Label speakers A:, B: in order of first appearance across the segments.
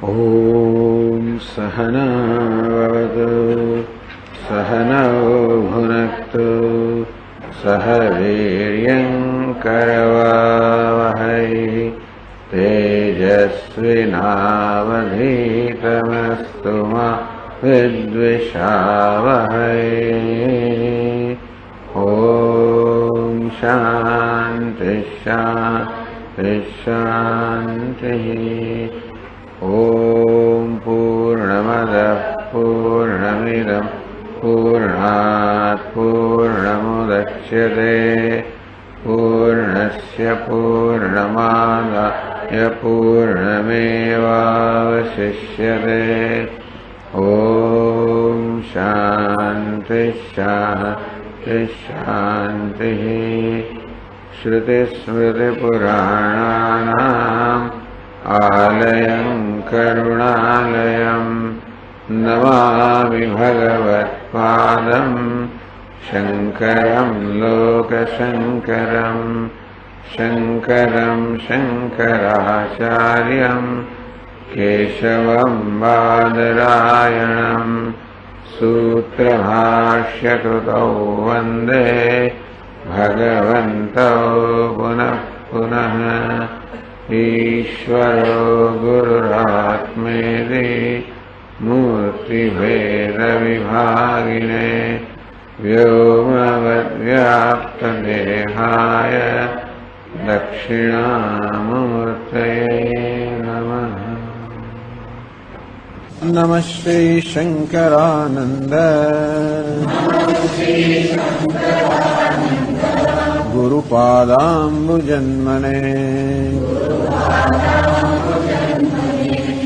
A: ॐ सहनावतु सहनौ भुनक्तु सह वीर्यङ्करवावहै तेजस्विनावधीतमस्तु मा विद्विषावहै। ॐ शान्ति शान्ति शान्तिः। ॐ पूर्णमदः पूर्णमिदं पूर्णात् पूर्णमुदच्यते पूर्णस्य पूर्णमादाय पूर्णमेवावशिष्यते। ॐ शान्ति शान्ति शान्तिः। श्रुतिस्मृतिपुराणानाम् आलयं करुणालयं नमामि भगवत्पादं शङ्करं लोकशङ्करं शङ्करं शङ्कराचार्यं केशवं बादरायणं सूत्रभाष्यकृतौ वन्दे भगवन्तौ पुनः पुनः। ईश्वरो गुरुरात्मेति मूर्तिभेदविभागिने व्योमवद्व्याप्तदेहाय दक्षिणामूर्तये नमः। नमः श्री शंकरानंद गुरुपादाम्बुजन्मने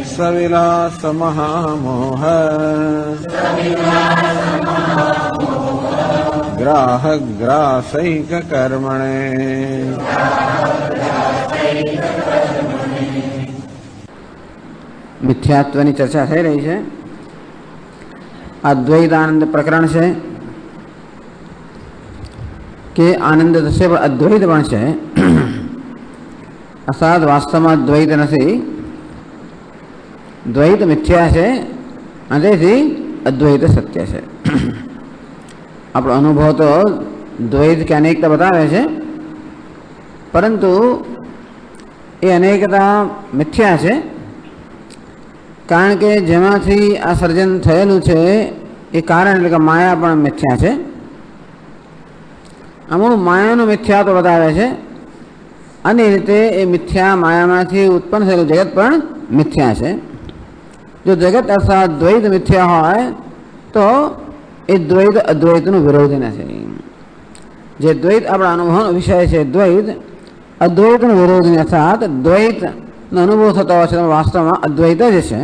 A: सविलास महामोह ग्राहग्रासैक कर्मणे।
B: મિથ્યાત્વની ચર્ચા થઈ રહી છે. અદ્વૈત આનંદ પ્રકરણ છે કે આનંદ થશે પણ અદ્વૈત પણ છે. અર્થાત વાસ્તવમાં દ્વૈત નથી, દ્વૈત મિથ્યા છે અને તેથી અદ્વૈત સત્ય છે. આપણો અનુભવ તો દ્વૈત કે અનેકતા બતાવે છે, પરંતુ એ અનેકતા મિથ્યા છે. કારણ કે જેમાંથી આ સર્જન થયેલું છે એ કારણ એટલે કે માયા પણ મિથ્યા છે. અમુક માયાનું મિથ્યા તો બતાવે છે અને એ રીતે એ મિથ્યા માયામાંથી ઉત્પન્ન થયેલું જગત પણ મિથ્યા છે. જો જગત અર્થાત દ્વૈત મિથ્યા હોય તો એ દ્વૈત અદ્વૈતનું વિરોધી નથી. જે દ્વૈત આપણા અનુભવનો વિષય છે દ્વૈત અદ્વૈતનું વિરોધી અર્થાત દ્વૈતનો અનુભવ થતો હોય છે વાસ્તવમાં અદ્વૈત જ છે.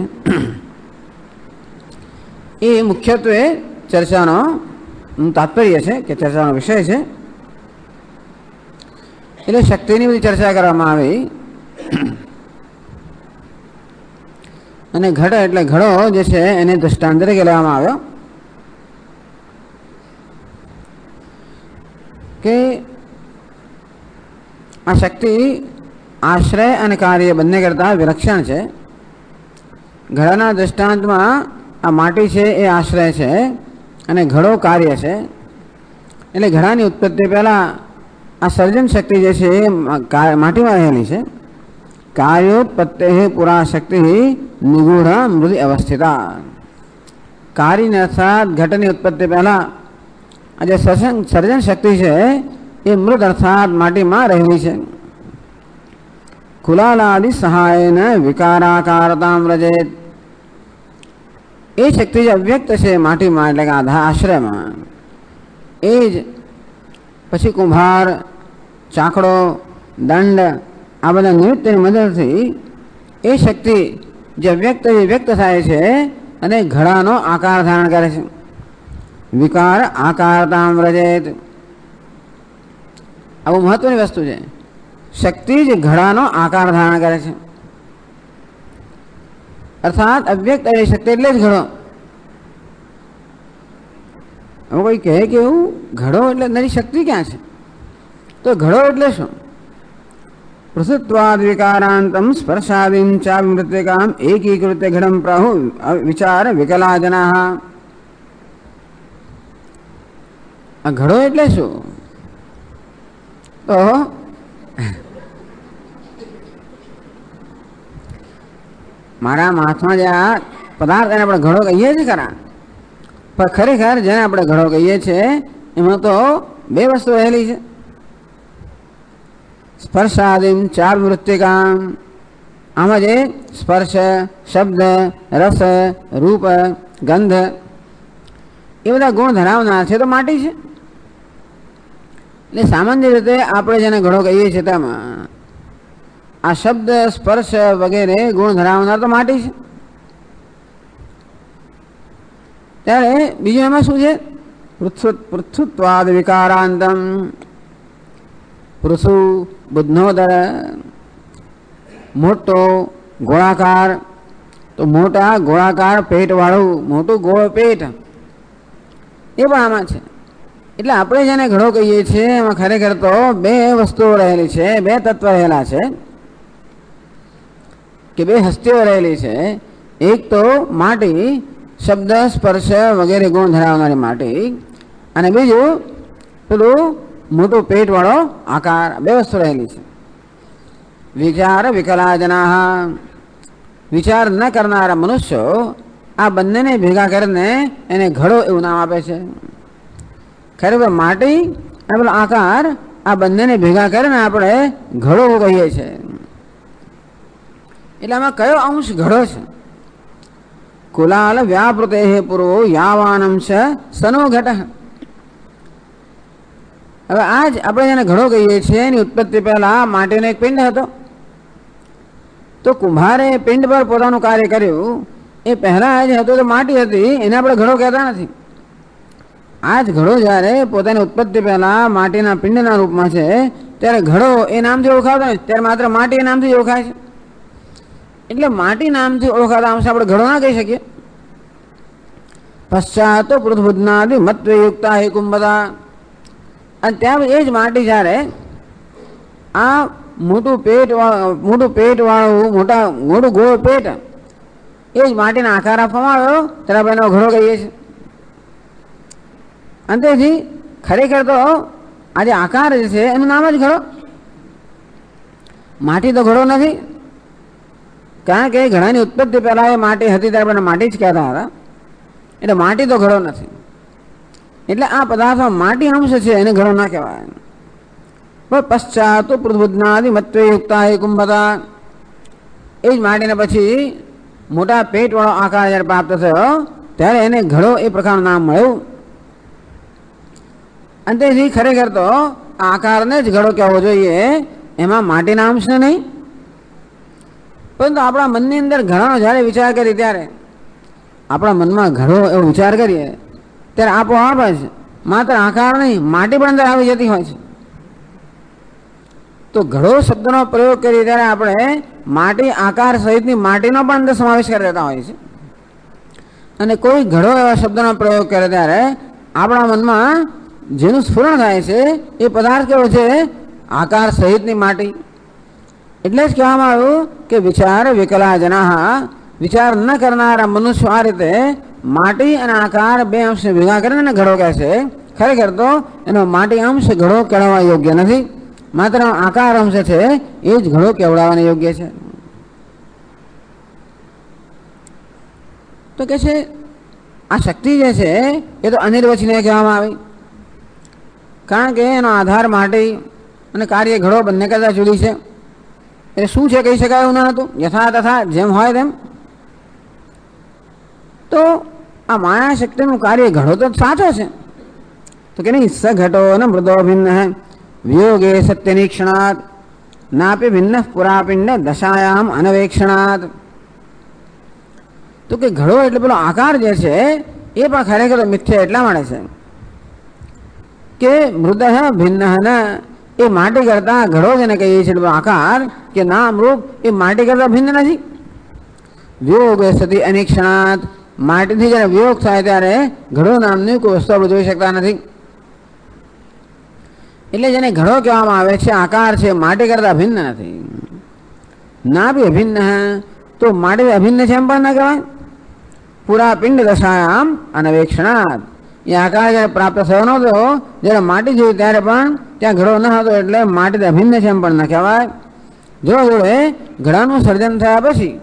B: એ મુખ્યત્વે ચર્ચાનો તાત્પર્ય છે કે ચર્ચાનો વિષય છે. એટલે શક્તિની બધી ચર્ચા કરવામાં આવી અને ઘટ એટલે ઘડો જે છે એને દૃષ્ટાંત તરીકે લેવામાં આવ્યો કે આ શક્તિ આશ્રય અને કાર્ય બંને કરતાં વિલક્ષણ છે. ઘડાના દૃષ્ટાંતમાં આ માટી છે એ આશ્રય છે અને ઘડો કાર્ય છે. એટલે ઘડાની ઉત્પત્તિ પહેલાં આ સર્જન શક્તિ જે છે એ માટીમાં રહેલી છે. કાર્યોત્પત્તે પુરા શક્તિ નિગૂઢ મૃદિ અવસ્થિતા. કાર્યને અર્થાત ઘટની ઉત્પત્તિ પહેલાં આ જે સર્જન શક્તિ છે એ મૃદ અર્થાત માટીમાં રહેલી છે. કુલાલાદિ સહાયને વિકારાકારતામ રજેત. એ શક્તિ જે અવ્યક્ત છે માટીમાં એટલે કે આશ્રયમાં, એ જ પછી કુંભાર, ચાકડો, દંડ આ બધા નિમિત્તની મદદથી એ શક્તિ જે વ્યક્ત થાય છે અને ઘડાનો આકાર ધારણ કરે છે. વિકાર આકારતામ રજેત. આ બહુ મહત્વની વસ્તુ છે. શક્તિ જ ઘડાનો આકાર ધારણ કરે છે અર્થાત અવ્યક્ત એ શક્તિ એટલે જ ઘડો. હવે કોઈ કહે કે એવું ઘડો એટલે નરી શક્તિ ક્યાં છે, તો ઘડો એટલે શું? પૃથુત્વાદ વિકારાંતમ સ્પર્શાદિમ ચાવિમૃત્તિકામ એકીકૃત્ય ઘડમ પ્રાહુ વિચાર વિકલા જનાહ. આ ઘડો એટલે શું? તો મારા હાથમાં જે આ પદાર્થ એને આપણે ઘડો કહીએ છીએ ખરા, પણ ખરેખર જેને આપણે ઘડો કહીએ છીએ એમાં તો બે વસ્તુ રહેલી છે. સ્પર્શાદિમ ચાર વૃત્તિકામ, આમાં જે સ્પર્શ, શબ્દ, રસ, રૂપ, ગંધ એ બધા ગુણ ધરાવનાર છે તો માટી છે. એટલે સામાન્ય રીતે આપણે જેને ઘડો કહીએ છીએ તેમાં આ શબ્દ, સ્પર્શ વગેરે ગુણ ધરાવનાર તો માટી છે. ત્યારે બીજું એમાં શું છે? પૃથુત્વાદ વિકારાંતમ. પૃથુ બુદ્ધનોદર, મોટો ગોળાકાર, તો મોટા ગોળાકાર પેટ વાળું મોટું ગોળ પેટ એ પણ આમાં છે. એટલે આપણે જેને ઘડો કહીએ છીએ એમાં ખરેખર તો બે વસ્તુઓ રહેલી છે, બે તત્વ રહેલા છે કે બે હસ્તીઓ રહેલી છે. એક તો માટી, શબ્દ, સ્પર્શ વગેરે ગુણ ધરાવનારી માટી, અને બીજું પેલું મોટું પેટ વાળો આકાર. બે વસ્તુ રહેલી છે. વિચાર વિકલા જનાહ, વિચાર ન કરનારા મનુષ્યો આ બંનેને ભેગા કરીને એને ઘડો એવું નામ આપે છે. ખરેખર માટી અને પેલો આકાર આ બંનેને ભેગા કરીને આપણે ઘડો કહીએ છીએ. એટલે આમાં કયો અંશ ઘડો છે? કુલાલ વ્યાપૃતે પૂર્વો યાવાનંશ સનો ઘટ. હવે આજ આપણે જેને ઘડો કહીએ છીએ એની ઉત્પત્તિ પહેલા માટીનો એક પિંડ હતો. તો કુંભારે પિંડ પર પોતાનું કાર્ય કર્યું એ પહેલા જ હતું તો માટી હતી, એને આપણે ઘડો કહેતા નથી. આજ ઘડો જ્યારે પોતાની ઉત્પત્તિ પહેલા માટીના પિંડના રૂપમાં છે ત્યારે ઘડો એ નામથી ઓળખાતો નથી, ત્યારે માત્ર માટી એ નામથી ઓળખાય છે. એટલે માટી નામથી ઓળખાતા અંશ આપણે ઘડો ના કહી શકીએ. પશ્ચાત પૃથ્વીનાદિ મત્વયુક્તા હે કુંભતા. અને ત્યાં એ જ માટી જ્યારે આ મોટું પેટ વાળું મોટું ગોળ પેટ એ જ માટીને આકાર આપવામાં આવ્યો ત્યારે આપણે એનો ઘડો કહીએ છીએ. અંતેથી ખરેખર તો આ જે આકાર જે છે એનું નામ જ ઘડો, માટી તો ઘડો નથી. કારણ કે ઘડાની ઉત્પત્તિ પહેલા એ માટી હતી ત્યારે આપણે માટી જ કહેતા હતા, એટલે માટી તો ઘડો નથી. એટલે આ પદાર્થમાં માટી અંશ છે એને ઘડો ના કહેવાય. પશ્ચાત પૃથ્વીનાદિ મત્વયુક્તા હે કુંભતા. એ જ માટીને પછી મોટા પેટ વાળો આકાર જ્યારે પ્રાપ્ત થયો ત્યારે એને ઘડો એ પ્રકારનું નામ મળ્યું. અંતેથી ખરેખર તો આ આકારને જ ઘડો કહેવો જોઈએ, એમાં માટીના અંશને નહીં. પરંતુ આપણા મનની અંદર ઘડાનો જ્યારે વિચાર કરીએ ત્યારે આપણા મનમાં ઘડો એવો વિચાર કરીએ ત્યારે આપોઆપ જ માત્ર આકાર નહીં માટી પણ અંદર આવી જતી હોય છે. તો ઘડો શબ્દનો પ્રયોગ કરીએ ત્યારે આપણે માટી, આકાર સહિતની માટીનો પણ અંદર સમાવેશ કરી દેતા હોય છે. અને કોઈ ઘડો એવા શબ્દનો પ્રયોગ કરે ત્યારે આપણા મનમાં જેનું સ્ફુરણ થાય છે એ પદાર્થ કેવો છે? આકાર સહિતની માટી. એટલે જ કહેવામાં આવ્યું કે વિચાર વિકલા જનાહ, વિચાર ન કરનારા મનુષ્યો આ રીતે માટી અને આકાર બે અંશને ભેગા કરીને ઘડો કહે છે. ખરેખર તો એનો માટી અંશ ઘડો કહેવા યોગ્ય નથી, માત્ર આકાર અંશ છે એ જ ઘડો કહેવડાવવાને યોગ્ય છે. તો કે છે આ શક્તિ જે છે એ તો અનિર્વચનીય કહેવામાં આવી, કારણ કે એનો આધાર માટી અને કાર્ય ઘડો બંને કરતા જુદી છે. એટલે શું છે કહી શકાય એવું ન હતું, યથા તથા જેમ હોય તેમ. તો આ માયા શક્તિનું કાર્ય ઘડો તો સાચો છે, તો કે નહીં સ ઘટો ન મૃદો ભિન્ન વિયોગે સત્યનિક્ષણાત નાપી ભિન્ન પુરાપિંડ દશાયામ અનવેક્ષણાત. તો કે ઘડો એટલે પેલો આકાર જે છે એ પણ ખરેખર મિથ્યા એટલા માટે છે કે મૃદ ભિન્ન એ માટી કરતા ઘડો જેને કહીએ છીએ આકાર કે નામ રૂપ એ માટી કરતા ભિન્ન નથી. વિયોગ સતી અનિક્ષણાત, માટીથી જ્યારે વિયોગ થાય ત્યારે ઘડો નામની કોઈ વસ્તુ આપણે જોઈ શકતા નથી. એટલે જેને ઘડો કહેવામાં આવે છે, આકાર છે, માટી કરતાં ભિન્ન નથી. ના બી અભિન્ન તો માટી અભિન્ન છે એમ પણ ના કહેવાય. પૂરા પિંડ દશાયામ અનવેક્ષણાત, એ આકાર જ્યારે પ્રાપ્ત થયો નહોતો, જ્યારે માટી જોઈ ત્યારે પણ ત્યાં ઘડો ન હતો, એટલે માટી અભિન્ન છે એમ પણ ન કહેવાય. જોડે ઘડાનું સર્જન થયા પછી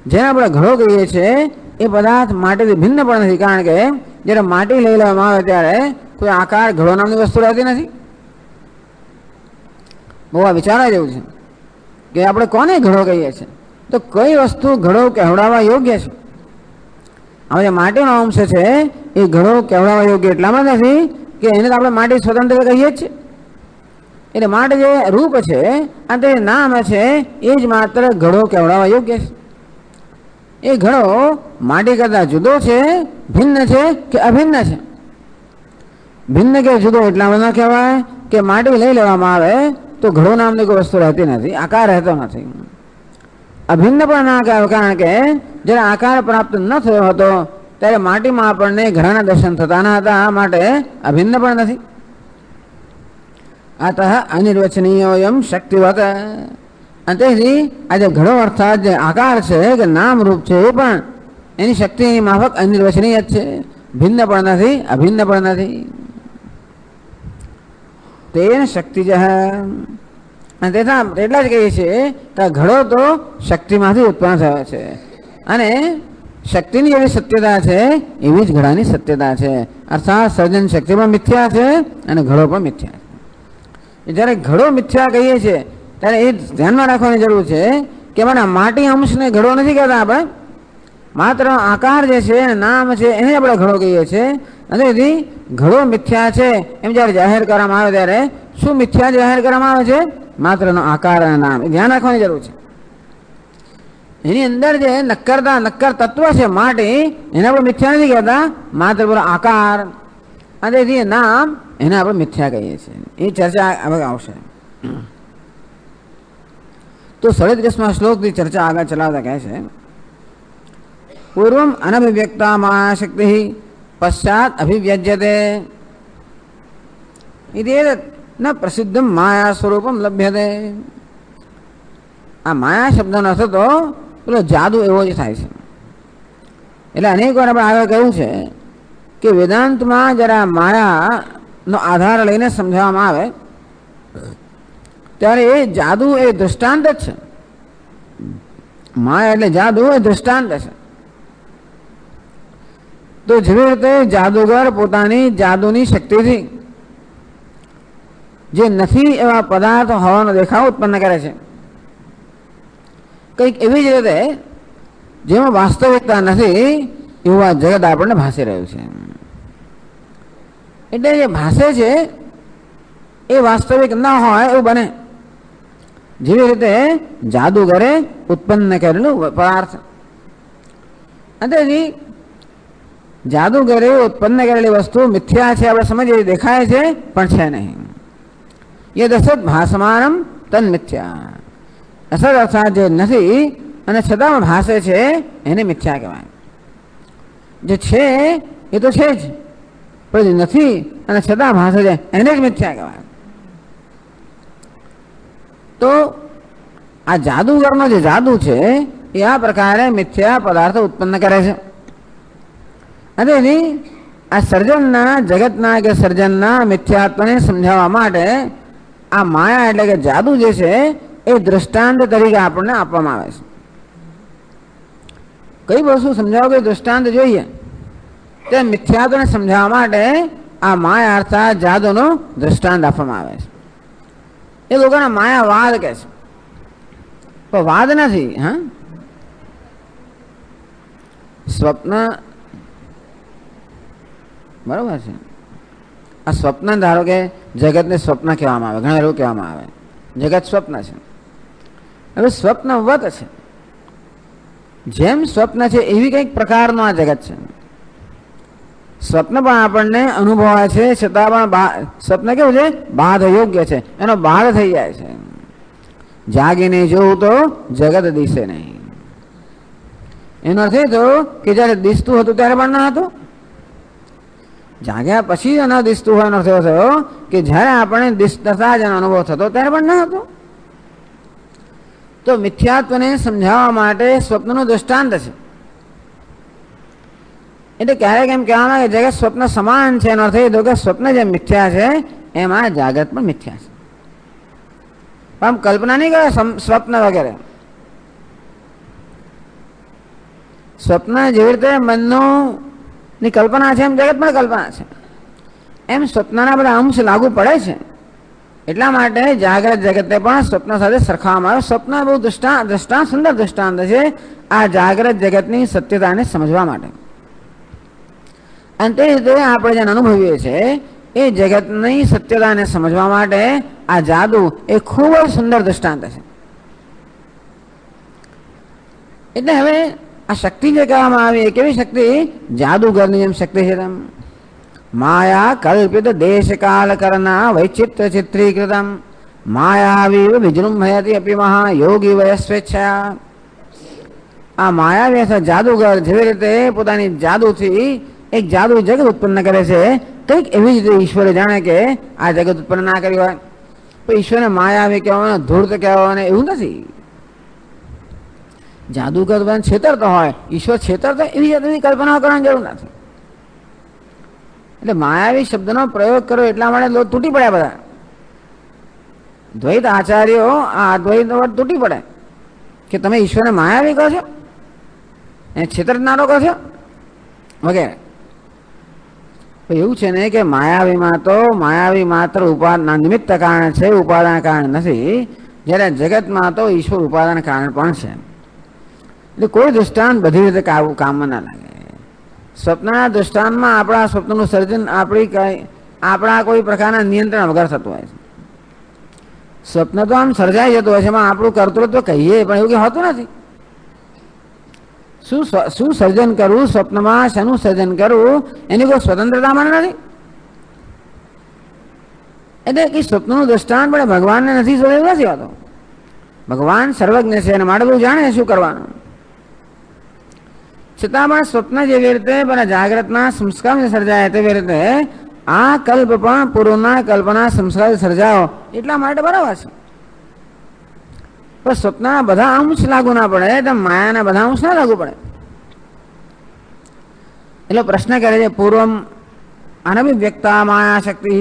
B: જેને આપણે ઘડો કહીએ છીએ એ પદાર્થ માટીથી ભિન્ન પણ નથી, કારણ કે જ્યારે માટી લઈ લેવામાં આવે ત્યારે કોઈ આકાર ઘડો નામની વસ્તુ રહેતી નથી. બહુ આ વિચારવા જેવું છે કે આપણે કોને ઘડો કહીએ છીએ, તો કઈ વસ્તુ ઘડો કહેવડાવવા યોગ્ય છે. હવે જે માટીનો અંશ છે એ ઘડો કહેવડાવવા યોગ્ય એટલામાં નથી કે એને તો આપણે માટી સ્વતંત્ર કહીએ જ છીએ. એટલે માટે જે રૂપ છે અને તે નામ છે એ જ માત્ર ઘડો કહેવડાવવા યોગ્ય છે. એ ઘડો માટી કરતાં જુદો છે, ભિન્ન છે કે અભિન્ન છે. ભિન્ન કે જુદો એટલામાં ન કહેવાય કે માટી લઈ લેવામાં આવે તો ઘડો નામની કોઈ વસ્તુ રહેતી નથી, આકાર રહેતો નથી. અભિન્ન પણ ના કહેવાય, કારણ કે જ્યારે આકાર પ્રાપ્ત ન થયો હતો ત્યારે માટીમાં આપણને ઘડાના દર્શન થતા ન હતા, માટે અભિન્ન પણ નથી. અતઃ અનિર્વચનીય શક્તિવત, અને તેથી આ જે ઘડો અર્થાત જે આકાર છે કે નામ રૂપ છે એ પણ એની શક્તિની માફક અનિર્વચનીય જ છે, ભિન્ન પણ નથી, અભિન્ન પણ નથી. તેન શક્તિ જ, અને તેટલા જ કહીએ છીએ કે ઘડો તો શક્તિમાંથી ઉત્પન્ન થયો છે, અને શક્તિની એવી સત્યતા છે એવી જ ઘડાની સત્યતા છે. અર્થાત સર્જન શક્તિ પણ મિથ્યા છે અને ઘડો પણ મિથ્યા છે. જ્યારે ઘડો મિથ્યા કહીએ છીએ ત્યારે એ ધ્યાનમાં રાખવાની જરૂર છે કે મને માટી અંશને ઘડો નથી કહેતા આપણે, માત્ર આકાર જે છે નામ છે એને આપણે ઘડો કહીએ છીએ. અને તેથી ઘડો મિથ્યા છે એમ જ્યારે જાહેર કરવામાં આવે ત્યારે શું મિથ્યા જાહેર કરવામાં આવે છે? માત્ર આકાર અને નામ, એ ધ્યાન રાખવાની જરૂર છે. એની અંદર જે નક્કર તત્વ છે માટી, એને આપણે મિથ્યા નથી કહેતા, માત્ર પેલો આકાર અને તેથી નામ એને આપણે મિથ્યા કહીએ છીએ. એ ચર્ચા હવે આવશે. તો 37મા શ્લોકથી ચર્ચા આગળ ચલાવતા કહે છે, પૂર્વમ અનભિવ્યક્તા માયા શક્તિ પશ્ચાત અભિવ્યજ્યતે ઇતિ ન પ્રસિદ્ધમ માયા સ્વરૂપમ લભ્યતે. આ માયા શબ્દનો અર્થ તો પેલો જાદુ એવો જ થાય છે. એટલે અનેક વાર આપણે આગળ કહ્યું છે કે વેદાંતમાં જરા માયાનો આધાર લઈને સમજાવવામાં આવે ત્યારે એ જાદુ એ દૃષ્ટાંત જ છે. માયા એટલે જાદુ એ દૃષ્ટાંત છે. તો જેવી રીતે જાદુગર પોતાની જાદુની શક્તિથી જે નથી એવા પદાર્થ હોવાનો દેખાવ ઉત્પન્ન કરે છે, કંઈક એવી જ રીતે જેમાં વાસ્તવિકતા નથી એવું આ જગત આપણને ભાસી રહ્યું છે. એટલે જે ભાસે છે એ વાસ્તવિક ન હોય એવું બને. જેવી રીતે જાદુગરે ઉત્પન્ન કરેલું પદાર્થ, તેથી જાદુગરે ઉત્પન્ન કરેલી વસ્તુ મિથ્યા છે આપણે સમજીએ, દેખાય છે પણ છે નહીં. એ દસત ભાસમાનમ તન મિથ્યા, અસત અર્થાત જે નથી અને છતાં ભાસે છે એને મિથ્યા કહેવાય. જે છે એ તો છે જ, પણ જે નથી અને છતાં ભાસે છે એને જ મિથ્યા કહેવાય. તો આ જાદુગરનો જે જાદુ છે એ આ પ્રકારે મિથ્યા પદાર્થો ઉત્પન્ન કરે છે. અને એની આ સર્જનના જગતના કે સર્જનના મિથ્યાત્વને સમજાવવા માટે આ માયા એટલે કે જાદુ જે છે એ દૃષ્ટાંત તરીકે આપણને આપવામાં આવે છે. કઈ વસ્તુ સમજાવો કે દૃષ્ટાંત જોઈએ તે મિથ્યાત્વને સમજાવવા માટે આ માયા અર્થાત જાદુનો દૃષ્ટાંત આપવામાં આવે છે. એ લોકોને માયાવાદ કહે છે, પણ વાદ નથી. હા, સ્વપ્ન બરોબર છે. આ સ્વપ્ન ધારો કે જગતને સ્વપ્ન કહેવામાં આવે, ઘણા એવું કહેવામાં આવે જગત સ્વપ્ન છે. હવે સ્વપ્નવત છે, જેમ સ્વપ્ન છે એવી કંઈક પ્રકારનું આ જગત છે. સ્વપ્ન પણ આપણને અનુભવાય છે, છતાં પણ સ્વપ્ન કેવું છે? બાધ યોગ્ય છે, એનો બાધ થઈ જાય છે. જાગીને જોવું તો જગત દિશે નહીં. એનો અર્થ એ થયો કે જયારે દિસતું હતું ત્યારે પણ ના હતું, જાગ્યા પછી ન દિસતું હોય એનો અર્થ એવો થયો કે જ્યારે આપણે દિસતા જ એનો અનુભવ થતો ત્યારે પણ ન હતો. તો મિથ્યાત્વને સમજાવવા માટે સ્વપ્નનું દૃષ્ટાંત છે. એટલે ક્યારેક એમ કહેવામાં આવે કે જગત સ્વપ્ન સમાન છે એનો અર્થ એ થયો કે સ્વપ્ન જે મિથ્યા છે એમાં જાગૃત પણ મિથ્યા છે. આમ કલ્પના નહીં કરે સ્વપ્ન વગેરે. સ્વપ્ન જેવી રીતે મનની કલ્પના છે એમ જગત પણ કલ્પના છે. એમ સ્વપ્નના બધા અંશ લાગુ પડે છે. એટલા માટે જાગ્રત જગતે પણ સ્વપ્ન સાથે સરખાવવામાં આવે. સ્વપ્ન બહુ દ્રષ્ટાંત સુંદર દ્રષ્ટાંત છે આ જાગ્રત જગતની સત્યતાને સમજવા માટે. અને તે રીતે આપણે જેને અનુભવીએ છીએ એ જગતની સત્યતાને સમજવા માટે આ જાદુ એ ખૂબ જ સુંદર દ્રષ્ટાંત છે. એટલે હવે આ શક્તિ જે કહેવામાં આવી એ કેવી શક્તિ? જાદુગરની જેમ શક્તિ છે. તેમ માયા કલ્પિત દેશકાલ કરના વૈચિત્ર ચિત્રીકૃતમ માયાવી વિજૃંભયતિ અપી મહાયોગી વય સ્વેચ્છા. આ માયાવી અથવા જાદુગર જેવી રીતે પોતાની જાદુથી એક જાદુ જગત ઉત્પન્ન કરે છે, કંઈક એવી જ રીતે ઈશ્વરે જાણે કે આ જગત ઉત્પન્ન ના કર્યું હોય તો ઈશ્વરને માયાવી કહેવાય, ધૂર્ત કહેવાય, એવું નથી. જાદુગર છેતરતો હોય, ઈશ્વર છેતરતો એવી જાતની કલ્પના કરવાની જરૂર નથી. એટલે માયાવી શબ્દનો પ્રયોગ કર્યો એટલા માટે તૂટી પડ્યા બધા દ્વૈત આચાર્યો. આ અદ્વૈત તૂટી પડે કે તમે ઈશ્વરને માયાવી કહો છો, એ છેતરનારો કહો છો વગેરે. એવું છે ને કે માયાવીમાં તો માયાવી માત્ર ઉપાદાન નિમિત્ત કારણ છે, ઉપાદાન કારણ નથી. જ્યારે જગતમાં તો ઈશ્વર ઉપાદાન કારણ પણ છે. એટલે કોઈ દૃષ્ટાંત બધી રીતે કામમાં ના લાગે. સ્વપ્નના દૃષ્ટાંતમાં આપણા સ્વપ્નનું સર્જન આપણા કોઈ પ્રકારના નિયંત્રણ વગર થતું હોય છે. સ્વપ્ન તો આમ સર્જાઈ જતું હોય છે, એમાં આપણું કર્તૃત્વ કહીએ પણ એવું કંઈ હોતું નથી. શું સર્જન કરવું સ્વપ્નમાં, શેનું સર્જન કરવું એની કોઈ સ્વતંત્રતા મને નથી. એટલે કે સ્વપ્નનું દૃષ્ટાંત પણ ભગવાનને નથી એવું નથી હોતો. ભગવાન સર્વજ્ઞ છે અને માટે બધું જાણે શું કરવાનું. છતાં પણ સ્વપ્ન જેવી રીતે પેલા જાગ્રતના સંસ્કાર સર્જાય તેવી રીતે આ કલ્પ પણ પૂર્વના કલ્પના સંસ્કાર સર્જાયો એટલા માટે બરાબર છે. પણ સ્વપ્નના બધા અંશ લાગુ ના પડે તો માયાના બધા અંશ ના લાગુ પડે. એટલે પ્રશ્ન કરે છે પૂર્વમ અનભિવ્યક્તા માયા શક્તિ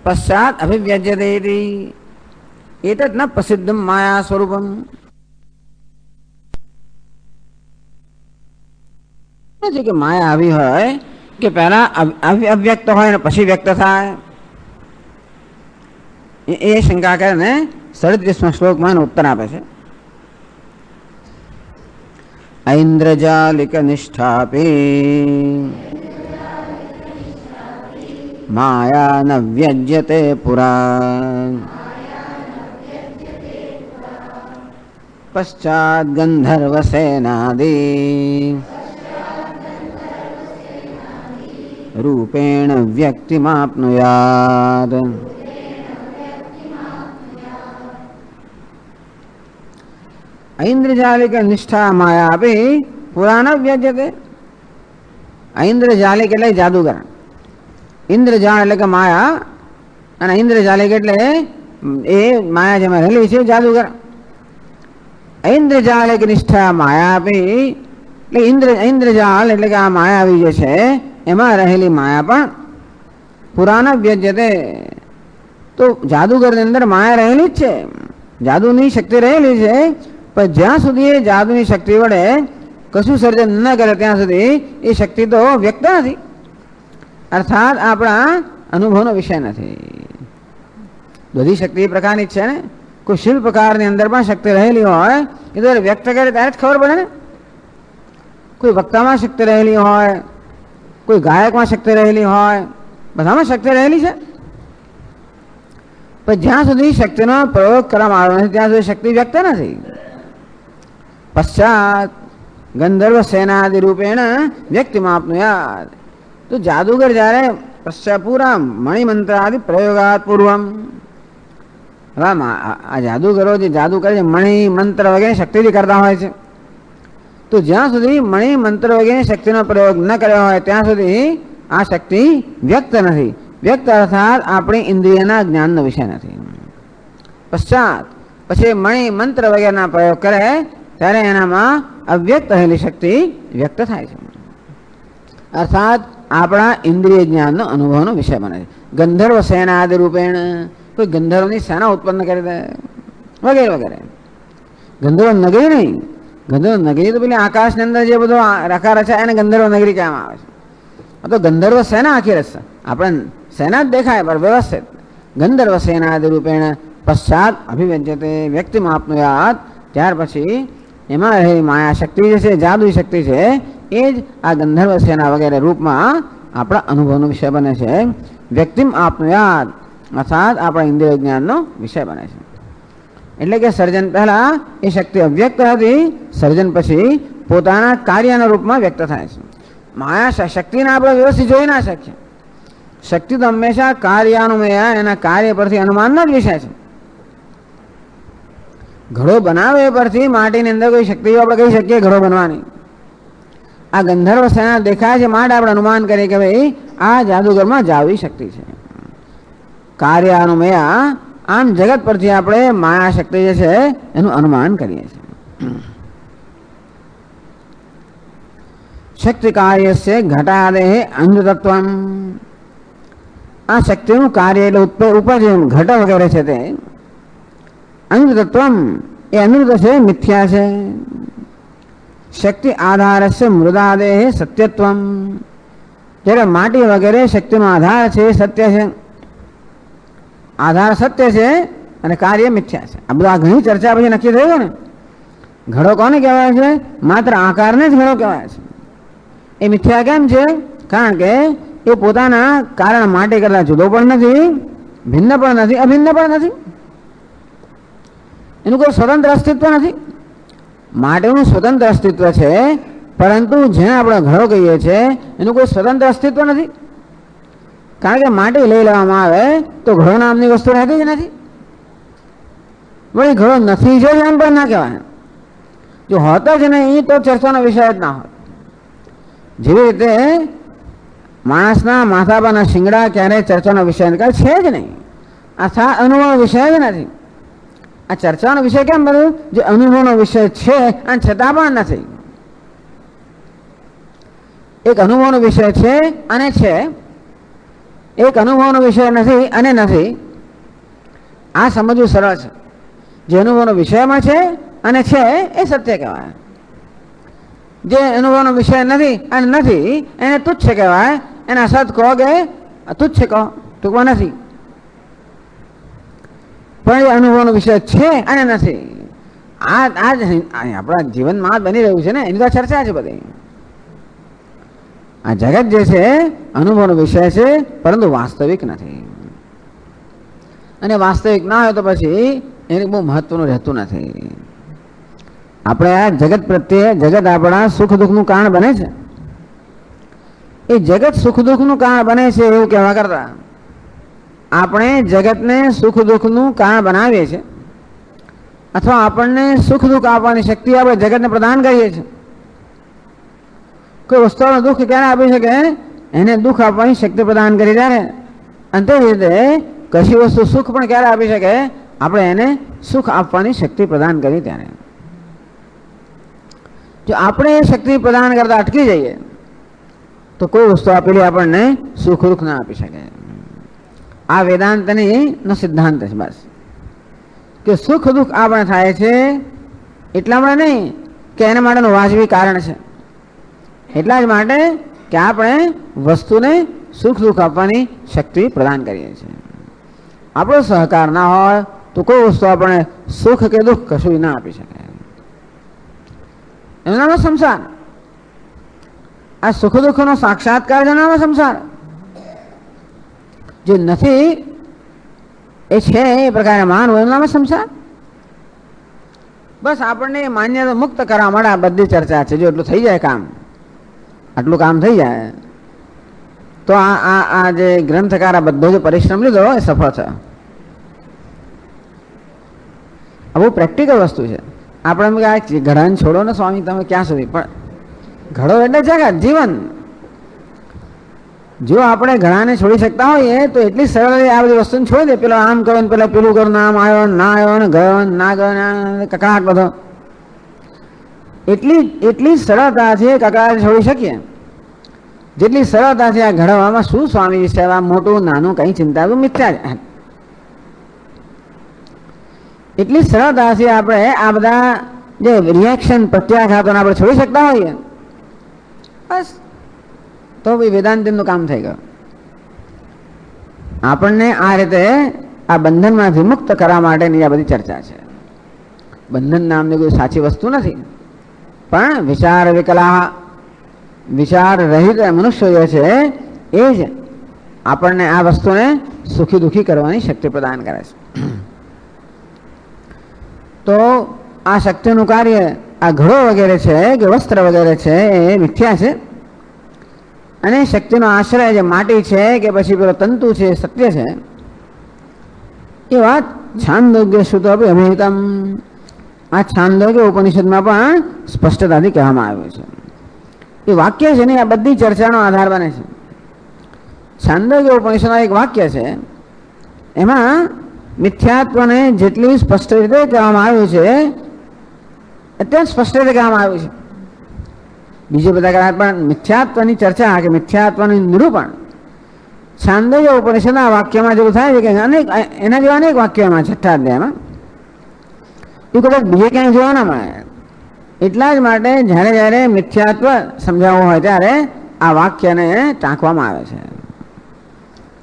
B: પશ્ચાત અભિવ્યજ્યતે એતદ ન પ્રસિદ્ધમ માયા સ્વરૂપમ. નથી કે માયા આવી હોય કે પહેલા અવ્યક્ત હોય અને પછી વ્યક્ત થાય. એ શંકા કરે ને 37મા શ્લોકમાં ઉત્તર આપે છે. ઐન્દ્રજાલિક નિષ્ઠાપી માયા ન વ્યજ્યતે પુરા પશ્ચાત ગંધર્વ સેનાદી રૂપેણ વ્યક્તિમાપ્નુયાત. ઐન્દ્રજાલિક નિષ્ઠા માયા આપી પુરાણ વ્યજ્યતે. ઐન્દ્રજાલિક એટલે જાદુગર, ઇન્દ્રજાળ એટલે કે માયા, અને ઐન્દ્રજાલિક એટલે એ માયા જેમાં રહેલી છે જાદુગર. ઐન્દ્રજાલિક નિષ્ઠા માયા આપી એટલે ઐન્દ્રજાળ એટલે કે આ માયાવી જે છે એમાં રહેલી માયા પણ પુરાણ વ્યજ્યતે. તો જાદુગરની અંદર માયા રહેલી જ છે, જાદુની શક્તિ રહેલી છે. પણ જ્યાં સુધી એ જાદુની શક્તિ વડે કશું સર્જન ન કરે ત્યાં સુધી એ શક્તિ તો વ્યક્ત નથી, અર્થાત આપણા અનુભવનો વિષય નથી. બધી શક્તિ એ પ્રકારની જ છે ને. કોઈ શિલ્પકારની અંદર પણ શક્તિ રહેલી હોય એ તો વ્યક્ત કરે ત્યારે જ ખબર પડે ને. કોઈ વક્તામાં શક્તિ રહેલી હોય, કોઈ ગાયકમાં શક્તિ રહેલી હોય, બધામાં શક્તિ રહેલી છે. પણ જ્યાં સુધી શક્તિનો પ્રયોગ કરવામાં આવ્યો નથી ત્યાં સુધી શક્તિ વ્યક્ત નથી. પશ્ચાત ગંધર્વ સેનાદિ રૂપેણ વ્યક્તિમાપ્નુયાત. તો જાદુગર જ્યારે પશ્ચાત પૂરા મણિમંત્ર આદિ પ્રયોગાત પૂર્વમ. હવે આ જાદુગરો જે જાદુ કરે છે મણિ મંત્ર વગેરે શક્તિથી કરતા હોય છે. તો જ્યાં સુધી મણિ મંત્ર વગેરે શક્તિનો પ્રયોગ ન કર્યો હોય ત્યાં સુધી આ શક્તિ વ્યક્ત નથી. વ્યક્ત અર્થાત આપણી ઇન્દ્રિયના જ્ઞાનનો વિષય નથી. પશ્ચાત પછી મણિ મંત્ર વગેરેના પ્રયોગ કરે ત્યારે એનામાં અવ્યક્ત રહેલી શક્તિ વ્યક્ત થાય છે. અર્થાત આપણા ઇન્દ્રિય જ્ઞાનનો અનુભવનો વિષય બને છે. ગંધર્વ સેના આદિ રૂપેણ કોઈ ગંધર્વની સેના ઉત્પન્ન કરી દે વગેરે વગેરે. ગંધર્વ નગરી નહીં, ગંધર્વ નગરી તો પેલી આકાશની અંદર જે બધો રખા રચા એને ગંધર્વ નગરી કહેવામાં આવે છે. તો ગંધર્વ સેના આખી રસ્તા આપણે સેના જ દેખાય પણ વ્યવસ્થિત. ગંધર્વ સેના આદિ રૂપેણ પશ્ચાત અભિવ્યજ્યતે વ્યક્તિમાં આપનું યાદ ત્યાર પછી એમાં રહેલી માયા શક્તિ જે છે, જાદુ શક્તિ છે, એ જ આ ગંધર્વ સેના વગેરે રૂપમાં આપણા અનુભવનો વિષય બને છે. વ્યક્તિમ આપનું યાદ અર્થાત આપણા ઇન્દ્રિય જ્ઞાનનો વિષય બને છે. એટલે કે સર્જન પહેલા એ શક્તિ અવ્યક્ત હતી, સર્જન પછી પોતાના કાર્યના રૂપમાં વ્યક્ત થાય છે. માયા શક્તિને આપણે વ્યવસ્થિત જોઈ ના શકીએ. શક્તિ તો હંમેશા કાર્યાનુમય એના કાર્ય પરથી અનુમાનનો જ વિષય છે. ઘડો બનાવે એ પરથી માટીની અંદર કોઈ શક્તિ આપણે કહી શકીએ ઘડો બનવાની. આ ગંધર્વ સેના દેખાય છે માટે આપણે અનુમાન કરીએ કે ભાઈ આ જાદુગરમાં જાવી શક્તિ છે. કાર્યાનુમય આમ જગત પરથી આપણે માયા શક્તિ જે છે એનું અનુમાન કરીએ છીએ. શક્તિ કાર્ય છે ઘટાદે અંધતત્વમ. આ શક્તિનું કાર્ય એટલે ઉપર જે ઘટ વગેરે છે તે અંધતત્વમ એ અનૃત છે, મિથ્યા છે. શક્તિ આધાર છે મૃદાદે સત્યત્વમ. જ્યારે માટી વગેરે શક્તિનો આધાર છે, સત્ય છે. આધાર સત્ય છે અને કાર્ય મિથ્યા છે. આ બધું આ ઘણી ચર્ચા પછી નક્કી થયું ને. ઘડો કોને કહેવાય છે? માત્ર આકારને જ ઘડો કહેવાય છે. એ મિથ્યા કેમ છે? કારણ કે એ પોતાના કારણ માટે કરતા જુદો પણ નથી, ભિન્ન પણ નથી, અભિન્ન પણ નથી. એનું કોઈ સ્વતંત્ર અસ્તિત્વ નથી. માટેનું સ્વતંત્ર અસ્તિત્વ છે, પરંતુ જેને આપણે ઘડો કહીએ છીએ એનું કોઈ સ્વતંત્ર અસ્તિત્વ નથી. કારણ કે માટી લઈ લેવામાં આવે તો ઘડો નામની વસ્તુ રહેતી જ નથી. વળી ઘડો નથી જો એમ પણ ના કહેવાય. જો હોતો જ નહીં તો ચર્ચાનો વિષય જ ના હોત. જેવી રીતે માણસના માથા પરના શિંગડા ક્યારેય ચર્ચાનો વિષય છે જ નહીં. આ અનુભવનો વિષય જ નથી. આ ચર્ચાનો વિષય કેમ બન્યું? જે અનુભવનો વિષય છે અને છતાં પણ નથી. એક અનુભવનો વિષય છે અને છે, એક અનુભવનો વિષય નથી અને નથી. આ સમજવું સરળ છે. જે અનુભવનો વિષયમાં છે અને છે એ સત્ય કહેવાય. જે અનુભવનો વિષય નથી અને નથી એને તુચ્છ કહેવાય. એને અસત કહો કે તુચ્છ કહો, ટૂંકમાં નથી. પણ એ અનુભવનો વિષય છે અને નથી. આ આપણા જીવનમાં બની રહ્યું છે ને, એની તો ચર્ચા છે બધી. આ જગત જે છે અનુભવનો વિષય છે પરંતુ વાસ્તવિક નથી. અને વાસ્તવિક ના હોય તો પછી એને બહુ મહત્વનું રહેતું નથી. આપણે આ જગત પ્રત્યે, જગત આપણા સુખ દુઃખનું કારણ બને છે. એ જગત સુખ દુઃખનું કારણ બને છે એવું કહેવા કરતા આપણે જગતને સુખ દુઃખનું કારણ બનાવીએ છીએ, અથવા આપણને સુખ દુઃખ આપવાની શક્તિ આપણે જગતને પ્રદાન કરીએ છીએ. કોઈ વસ્તુનું દુઃખ ક્યારે આપી શકે? એને દુઃખ આપવાની શક્તિ પ્રદાન કરી ત્યારે. અને તે રીતે કશી વસ્તુ સુખ પણ ક્યારે આપી શકે? આપણે એને સુખ આપવાની શક્તિ પ્રદાન કરી ત્યારે. જો આપણે એ શક્તિ પ્રદાન કરતા અટકી જઈએ તો કોઈ વસ્તુ આપેલી આપણને સુખ દુઃખ ના આપી શકે. આ વેદાંતની નો સિદ્ધાંત છે બસ, કે સુખ દુઃખ આપણે થાય છે એટલા માટે નહીં કે એના માટેનું વાજબી કારણ છે. એટલા જ માટે કે આપણે વસ્તુને સુખ દુઃખ આપવાની શક્તિ પ્રદાન કરીએ છીએ. આપણો સહકાર ના હોય તો કોઈ વસ્તુ આપણે સુખ કે દુઃખ કશું ના આપી શકે. એનું નામ સંસાર. આ સુખ દુઃખનો સાક્ષાત્કાર છે, નામ સંસાર. જે નથી એ છે એ પ્રકારે માનવું, એનું નામ સંસાર. બસ આપણને માન્યતા મુક્ત કરવા માટે આ બધી ચર્ચા છે. જો એટલું થઈ જાય કામ, આટલું કામ થઈ જાય તો આ જે ગ્રંથકાર આ બધો જે પરિશ્રમ લીધો એ સફળ છે. આ બહુ પ્રેક્ટિકલ વસ્તુ છે. આપણે આ ઘડાને છોડો ને સ્વામી તમે ક્યાં સુધી, પણ ઘડો એટલે જગત જીવન. જો આપણે ઘણાને છોડી શકતા હોઈએ તો એટલી સરળ આ બધી વસ્તુને છોડી દે. પેલો આમ કરો ને પેલા પેલું કરો, આમ આવ્યો ના આવ્યો ને ગયો ના ગયો ને કકડાટ બધો, એટલી સરળતાથી કકડાટ છોડી શકીએ જેટલી સરળતાથી આ ઘડવામાં શું સ્વામી વિશે મોટું નાનું કઈ ચિંતા તો મિથ્યા છે. એટલી સરળતાથી આપણે આ બધા જે રિએક્શન પ્રત્યાઘાતોને આપણે છોડી શકતા હોઈએ બસ તો ભાઈ વેદાંતિનું કામ થઈ ગયું. આપણને આ રીતે આ બંધનમાંથી મુક્ત કરવા માટેની આ બધી ચર્ચા છે. બંધન નામની કોઈ સાચી વસ્તુ નથી, પણ વિચાર વિકલા વિચાર રહિત મનુષ્ય જે છે એ જ આપણને આ વસ્તુને સુખી દુઃખી કરવાની શક્તિ પ્રદાન કરે છે. તો આ શક્તિનું કાર્ય આ ઘડો વગેરે છે કે વસ્ત્ર વગેરે છે એ મિથ્યા છે, અને શક્તિનો આશ્રય જે માટી છે કે પછી પેલો તંતુ છે સત્ય છે. એ વાત છાંદોગ્ય શ્રુતો અભિહિતમ, આ છાંદોગ્ય ઉપનિષદમાં પણ સ્પષ્ટતાથી કહેવામાં આવ્યું છે. એ વાક્ય છે ને આ બધી ચર્ચાનો આધાર બને છે. છાંદોગ્ય ઉપનિષદમાં એક વાક્ય છે, એમાં મિથ્યાત્વને જેટલી સ્પષ્ટ રીતે કહેવામાં આવ્યું છે અત્યંત સ્પષ્ટ રીતે કહેવામાં આવ્યું છે. બીજા બધા કદાચ પણ મિથ્યાત્વની ચર્ચા કે મિથ્યાત્વનું નિરૂપણ છાંદોગ્ય ઉપનિષદના વાક્યમાં જેવું થાય છે કે અનેક એના જેવા અનેક વાક્યોમાં 6થા અધ્યાયમાં એ કદાચ બીજે ક્યાંય જોવા ના મળે. એટલા જ માટે જ્યારે જ્યારે મિથ્યાત્વ સમજાવવું હોય ત્યારે આ વાક્યને ટાંકવામાં આવે છે.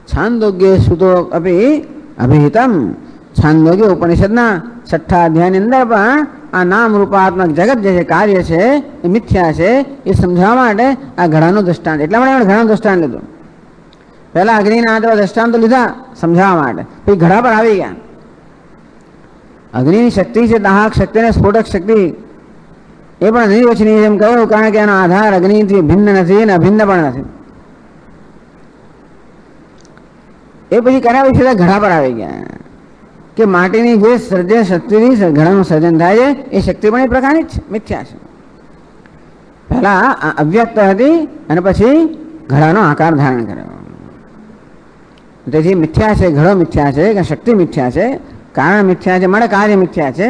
B: છાંદોગ્ય શ્રુતો અભિહિતમ, છાંદોગ્ય ઉપનિષદના 6થા અધ્યાયની અંદર પણ આ નામ રૂપાત્મક જગત જે છે કાર્ય છે એ મિથ્યા છે એ સમજાવવા માટે આ ઘડાનું દ્રષ્ટાંત, એટલા માટે ઘડાનું દ્રષ્ટાંત લીધું. પહેલા અગ્નિના આ દ્રષ્ટાંતો લીધા સમજાવવા માટે, પછી ઘડા પર આવી ગયા. અગ્નિની શક્તિ છે દાહક શક્તિ અને સ્ફોટક શક્તિ એ પણ નિર્વચનીય એમ કહ્યું, કારણ કે એનો આધાર અગ્નિથી ભિન્ન નથી અને અભિન્ન પણ નથી. એ પછી કર્યા પછી ઘડા પર આવી ગયા કે માટીની જે સર્જન શક્તિથી ઘડાનું સર્જન થાય છે એ શક્તિ પણ એ પ્રકારની જ મિથ્યા છે. પહેલા અવ્યક્ત હતી અને પછી ઘડાનો આકાર ધારણ કર્યો. તેથી મિથ્યા છે, ઘડો મિથ્યા છે કે શક્તિ મિથ્યા છે, કારણ મિથ્યા છે, મળે કાર્ય મિથ્યા છે.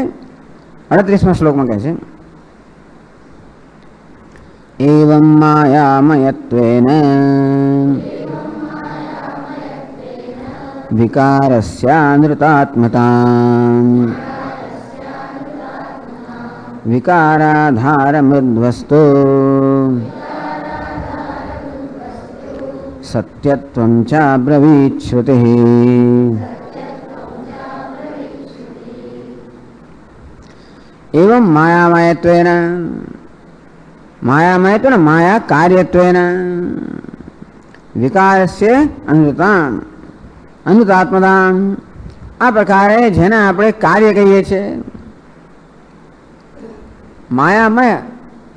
B: 38મા શ્લોકમાં કહે છે એવં માયામયત્વેન વિકારસ્યાનૃતાત્મતાં વિકારાધારમૃદ્વસ્તુ સત્યત્વં ચાબ્રવીત શ્રુતિઃ. એવં માયામયત્વેન, માયામયત્વેન માયા કાર્યત્વેન વિકારસ્ય અનૃતાં અનૃતાત્મતાં, આ પ્રકારે જેને આપણે કાર્ય કહીએ છીએ માયામય,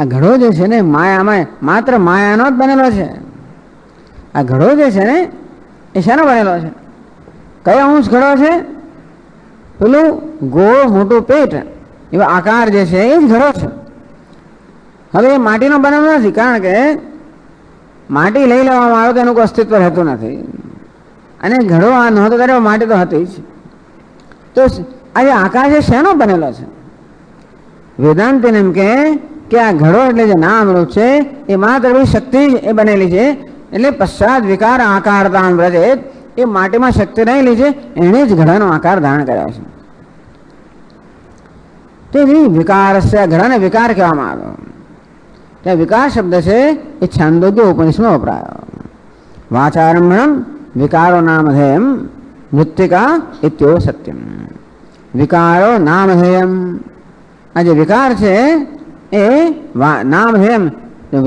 B: આ ઘડો જે છે ને માયામય માત્ર માયાનો જ બનેલો છે. આ ઘડો જે છે ને એ શેનો બનેલો છે? કયો અંશ ઘડો છે? પેલું ગોળ મોટું પેટ એવા આકાર જે છે એ જ ઘડો છે. હવે એ માટીનો બનેલો નથી, કારણ કે માટી લઈ લેવામાં આવે તો એનું કોઈ અસ્તિત્વ રહેતું નથી, અને ઘડો આ નહોતો ત્યારે માટી તો હતી જ. તો આ જે આકાર છે શેનો બનેલો છે? વેદાંતિને એમ કે આ ઘડો એટલે જે નામ રૂપ છે એ માત્ર શક્તિ એ બનેલી છે, એટલે પશ્ચાત વિકાર આકારતાન વ્રજેત, એ માટીમાં શક્તિ રહેલી છે એણે જ ઘડાનો આકાર ધારણ કર્યો છે. તેથી વિકારસ્ય, ઘડાને વિકાર કહેવામાં આવ્યો. ત્યાં વિકાર શબ્દ છે એ છાંદોગ્ય ઉપનિષદમાં વપરાયો. વાચારંભણમ વિકારો નામધેયમ મૃત્તિકા ઇત્યો સત્યમ. વિકારો નામધેયમ, આ જે વિકાર છે એ નામધેયમ,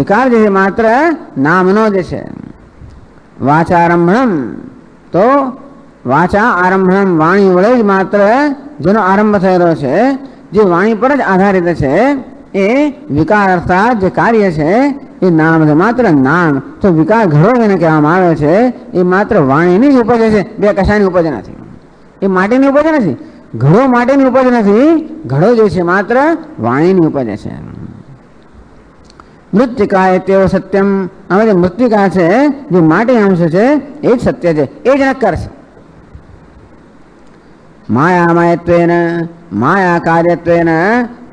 B: વિકાર જે છે માત્ર નામનો જ છે. વાચારંભણમ, તો વાચા આરંભણમ, વાણી વડે જ માત્ર જેનો આરંભ થયેલો છે, જે વાણી પર જ આધારિત છે, એ વિકાર અર્થાત જે કાર્ય છે એ નામ છે, માત્ર નામ. તો વિકાર ઘડો જેને કહેવામાં આવે છે એ માત્ર વાણીની જ ઉપજ છે, બે કશાની ઉપજ નથી. એ માટીની ઉપજ નથી, ઘડો માટીની ઉપજ નથી, ઘડો જે છે માત્ર વાણીની ઉપજ છે. મૃત્તિકા તેઓ સત્યમ. આમાં જે મૃત્તિકા છે, જે માટી અંશ છે, એ જ સત્ય છે, એ જ નક્કર છે. માયામયત્વેન માયા કાર્યત્વેન,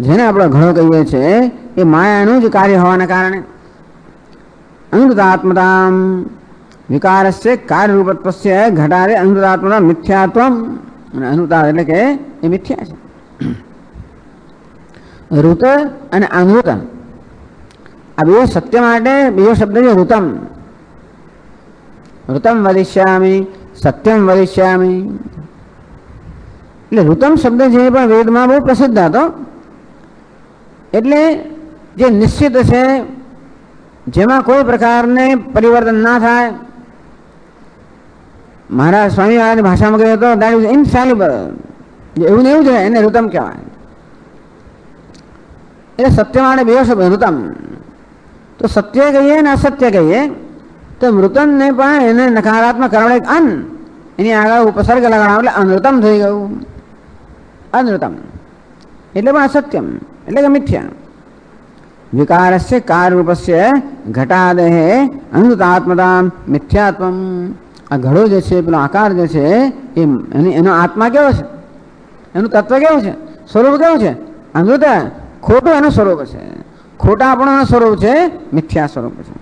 B: જેને આપણે ઘડો કહીએ છીએ એ માયાનું જ કાર્ય હોવાના કારણે અનુતાત્મતામ વિકારસ્ય કાર્યરૂપત્વસ્ય ઘટાદે અનુતાત્મતા મિથ્યાત્વમ. અને અનુતા એટલે કે એ મિથ્યા છે. ઋત અને અનૃત આ બે સત્ય માટે બીજો શબ્દ છે ઋતમ. ઋતમ વදිષ્યામિ સત્યમ વદિષ્યામિ. એટલે ઋતમ શબ્દ છે પણ વેદમાં બહુ પ્રસિદ્ધ હતો. એટલે જે નિશ્ચિત છે, જેમાં કોઈ પ્રકારને પરિવર્તન ના થાય. મારા સ્વામી મહારાજની ભાષામાં કહ્યું તો દેટ ઇઝ ઇનફેલિબલ. એવું ને એવું છે, એને ઋતમ કહેવાય. એટલે સત્ય માટે બે શબ્દ ઋતમ. તો સત્ય કહીએ ને અસત્ય કહીએ તો મૃતનને પણ એને નકારાત્મક કરવડે અન, એની આગળ ઉપસર્ગ લગાડવા એટલે અનૃતમ થઈ ગયું. અનૃતમ એટલે પણ અસત્યમ એટલે કે મિથ્યા. વિકારસ્ય કાર્યરૂપસ્ય ઘટાદેહ અનૃતાત્મતા મિથ્યાત્વમ. આ ઘડો જે છે, પેલો આકાર જે છે, એનો આત્મા કેવો છે, એનું તત્વ કેવું છે, સ્વરૂપ કેવું છે? અનૃત. ખોટું એનું સ્વરૂપ છે, ખોટા આપણું સ્વરૂપ છે, મિથ્યા સ્વરૂપ છે.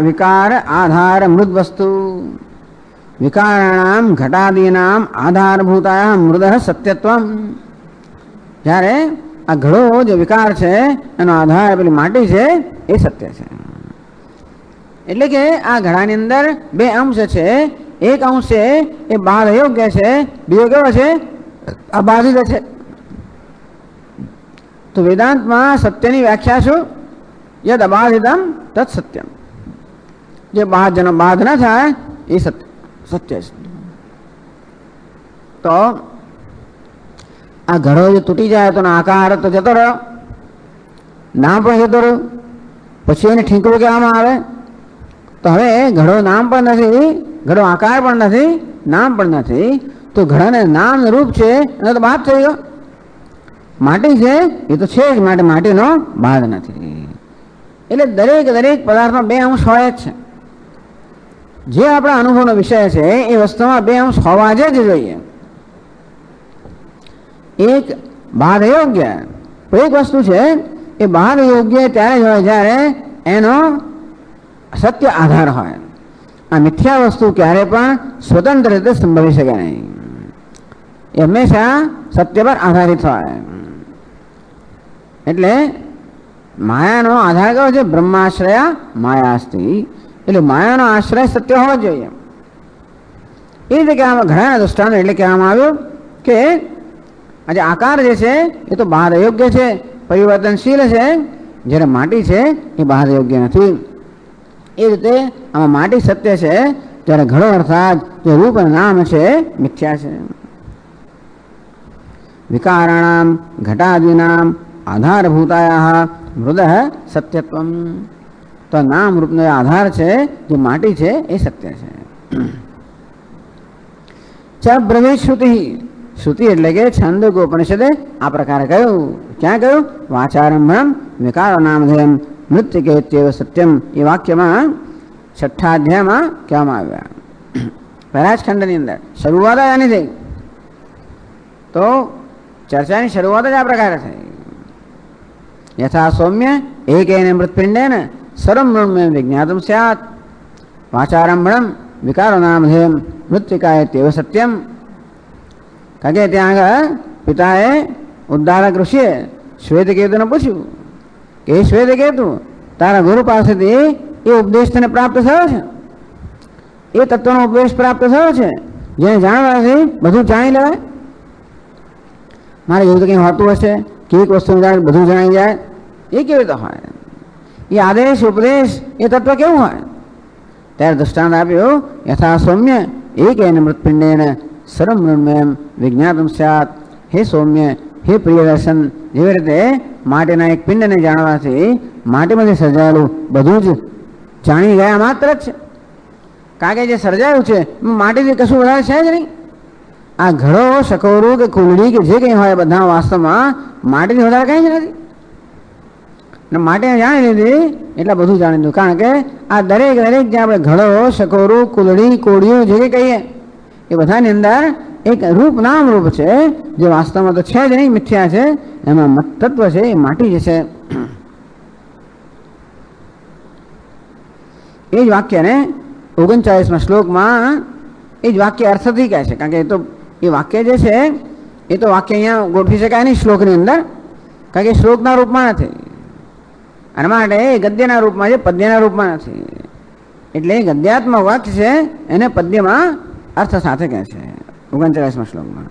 B: વિકાર આધાર મૃદ વસ્તુ. વિકારાણામ ઘટાદીનામ આધારભૂતા મૃદ સત્યત્વમ. જ્યારે આ ઘડો જે વિકાર છે એનો આધાર પેલી માટી છે એ સત્ય છે. એટલે કે આ ઘડાની અંદર બે અંશ છે. એક અંશ છે એ બાધ યોગ્ય છે, બીજો કેવો છે? અબાધિત છે. તો વેદાંતમાં સત્યની વ્યાખ્યા શું? યદ અબાધિતમ તત્ સત્યમ. જે જેનો બાધ ન થાય એ સત્ય છે. તો આ ઘડો જો તૂટી જાય તો આકાર તો જતો રહ્યો, નામ પણ જતો રહ્યો, પછી એને ઠીકરું કહેવામાં આવે. તો હવે ઘડો નામ પણ નથી, ઘડો આકાર પણ નથી, નામ પણ નથી. તો ઘડાને નામ રૂપ છે એને તો બાદ થઈ ગયો. માટી છે એ તો છે જ, માટે માટીનો બાદ નથી. એટલે દરેક પદાર્થમાં બે અંશ હોય જ છે. જે આપણા અનુભવનો વિષય છે એ વસ્તુમાં બે અંશ હોવા જ જોઈએ. એક બાધ યોગ્ય, એક વસ્તુ છે એ બાધ યોગ્ય ત્યારે જ હોય જ્યારે એનો સત્ય આધાર હોય. આ મિથ્યા વસ્તુ ક્યારે પણ સ્વતંત્ર રીતે સંભવી શકે નહીં. એ હંમેશા સત્ય પર આધારિત હોય. એટલે માયાનો આધાર કયો છે? બ્રહ્માશ્રયા માયાસ્તિ. એટલે માયાનો આશ્રય સત્ય હોવો જોઈએ. એ રીતે કહેવામાં ઘણા દૃષ્ટાંત એટલે કહેવામાં આવ્યું કે આજે આકાર જે છે એ તો બહાર અયોગ્ય છે, પરિવર્તનશીલ છે, જ્યારે માટી છે એ બહાર યોગ્ય નથી. એ રીતે આમાં માટી સત્ય છે, ત્યારે ઘડો અર્થાત જે રૂપ અને નામ છે મિથ્યા છે. વિકારાણામ ઘટાદીનામ આધારભૂતાયા મૃદ સત્યત્વમ. તો નામ રૂપનો આધાર છે જે માટી છે એ સત્ય છે. ચ બ્રવે શ્રુતિ. શ્રુતિ એટલે કે છંદોપનિષદે આ પ્રકારે કહ્યું. ક્યાં કહ્યું? વાચારંભમ વિકારો નામધેયમ મૃત્તિકેત્યેવ સત્યમ. એ વાક્યમાં 6ઠ્ઠા અધ્યાયમાં કહેવામાં આવ્યા. પહેલા જ ખંડની અંદર શરૂઆત જ આની થઈ. તો ચર્ચાની શરૂઆત જ આ પ્રકારે થઈ. યથા સૌમ્ય એકેન મૃત્પિંડેન સર્વં મૃણ્મય વિજ્ઞાતમ સ્યાત. વાચારંભમ વિકારો નામધેયમ મૃત્તિકાયત્યેવ સત્યમ. કારણ કે ત્યાં આગળ પિતાએ ઉદ્દાલક ઋષિએ શ્વેતકેતુને પૂછ્યું કે એ શ્વેતકેતુ, તારા ગુરુ પાસેથી એ ઉપદેશ તને પ્રાપ્ત થયો છે, એ તત્વનો ઉપદેશ પ્રાપ્ત થયો છે જેને જાણવાથી બધું જાણી લેવાય. મારે એવું તો કંઈ હોતું હશે કે એક વસ્તુ જાણે બધું જાણી જાય? એ કેવી રીતે હોય? એ આદેશ ઉપદેશ એ તત્વ કેવું હોય? ત્યારે દૃષ્ટાંત આપ્યું. યથા સૌમ્ય એકેન મૃત્પિંડેન સર્વં મૃણ્મયમ વિજ્ઞાતમ સ્યાત. હે સૌમ્ય, હે પ્રિયદર્શન, જેવી રીતે માટીના એક પિંડને જાણવાથી માટીમાંથી સર્જાયેલું બધું જ જાણી ગયા માત્ર જ છે. કારણ કે જે સર્જાયું છે માટીથી કશું વધારે છે જ નહીં. આ ઘડો, શકોરું કે કુંડળી કે જે કંઈ હોય બધા વાસ્તવમાં માટીથી વધારે કંઈ જ નથી. ને માટે જાણી લીધી એટલે બધું જાણી લીધું. કારણ કે આ દરેક જે આપણે ઘડો, સકોરું, કુલડી, કોડિયું જે કંઈ કહીએ એ બધાની અંદર એક રૂપ નામ રૂપ છે જે વાસ્તવમાં તો છે જ નહીં, મિથ્યા છે. એમાં તત્વ છે એ માટી જે છે. એ જ વાક્યને 39મા શ્લોકમાં એ જ વાક્ય અર્થથી કહે છે. કારણ કે એ વાક્ય જે છે એ તો વાક્ય અહીંયા ગોઠવી શકાય નહીં શ્લોકની અંદર, કારણ કે શ્લોકના રૂપમાં નથી. અને માટે એ ગદ્યના રૂપમાં છે, પદ્યના રૂપમાં નથી. એટલે ગદ્યાત્મક વાક્ય છે એને પદ્યમાં અર્થ સાથે કહે છે 39મા શ્લોકમાં.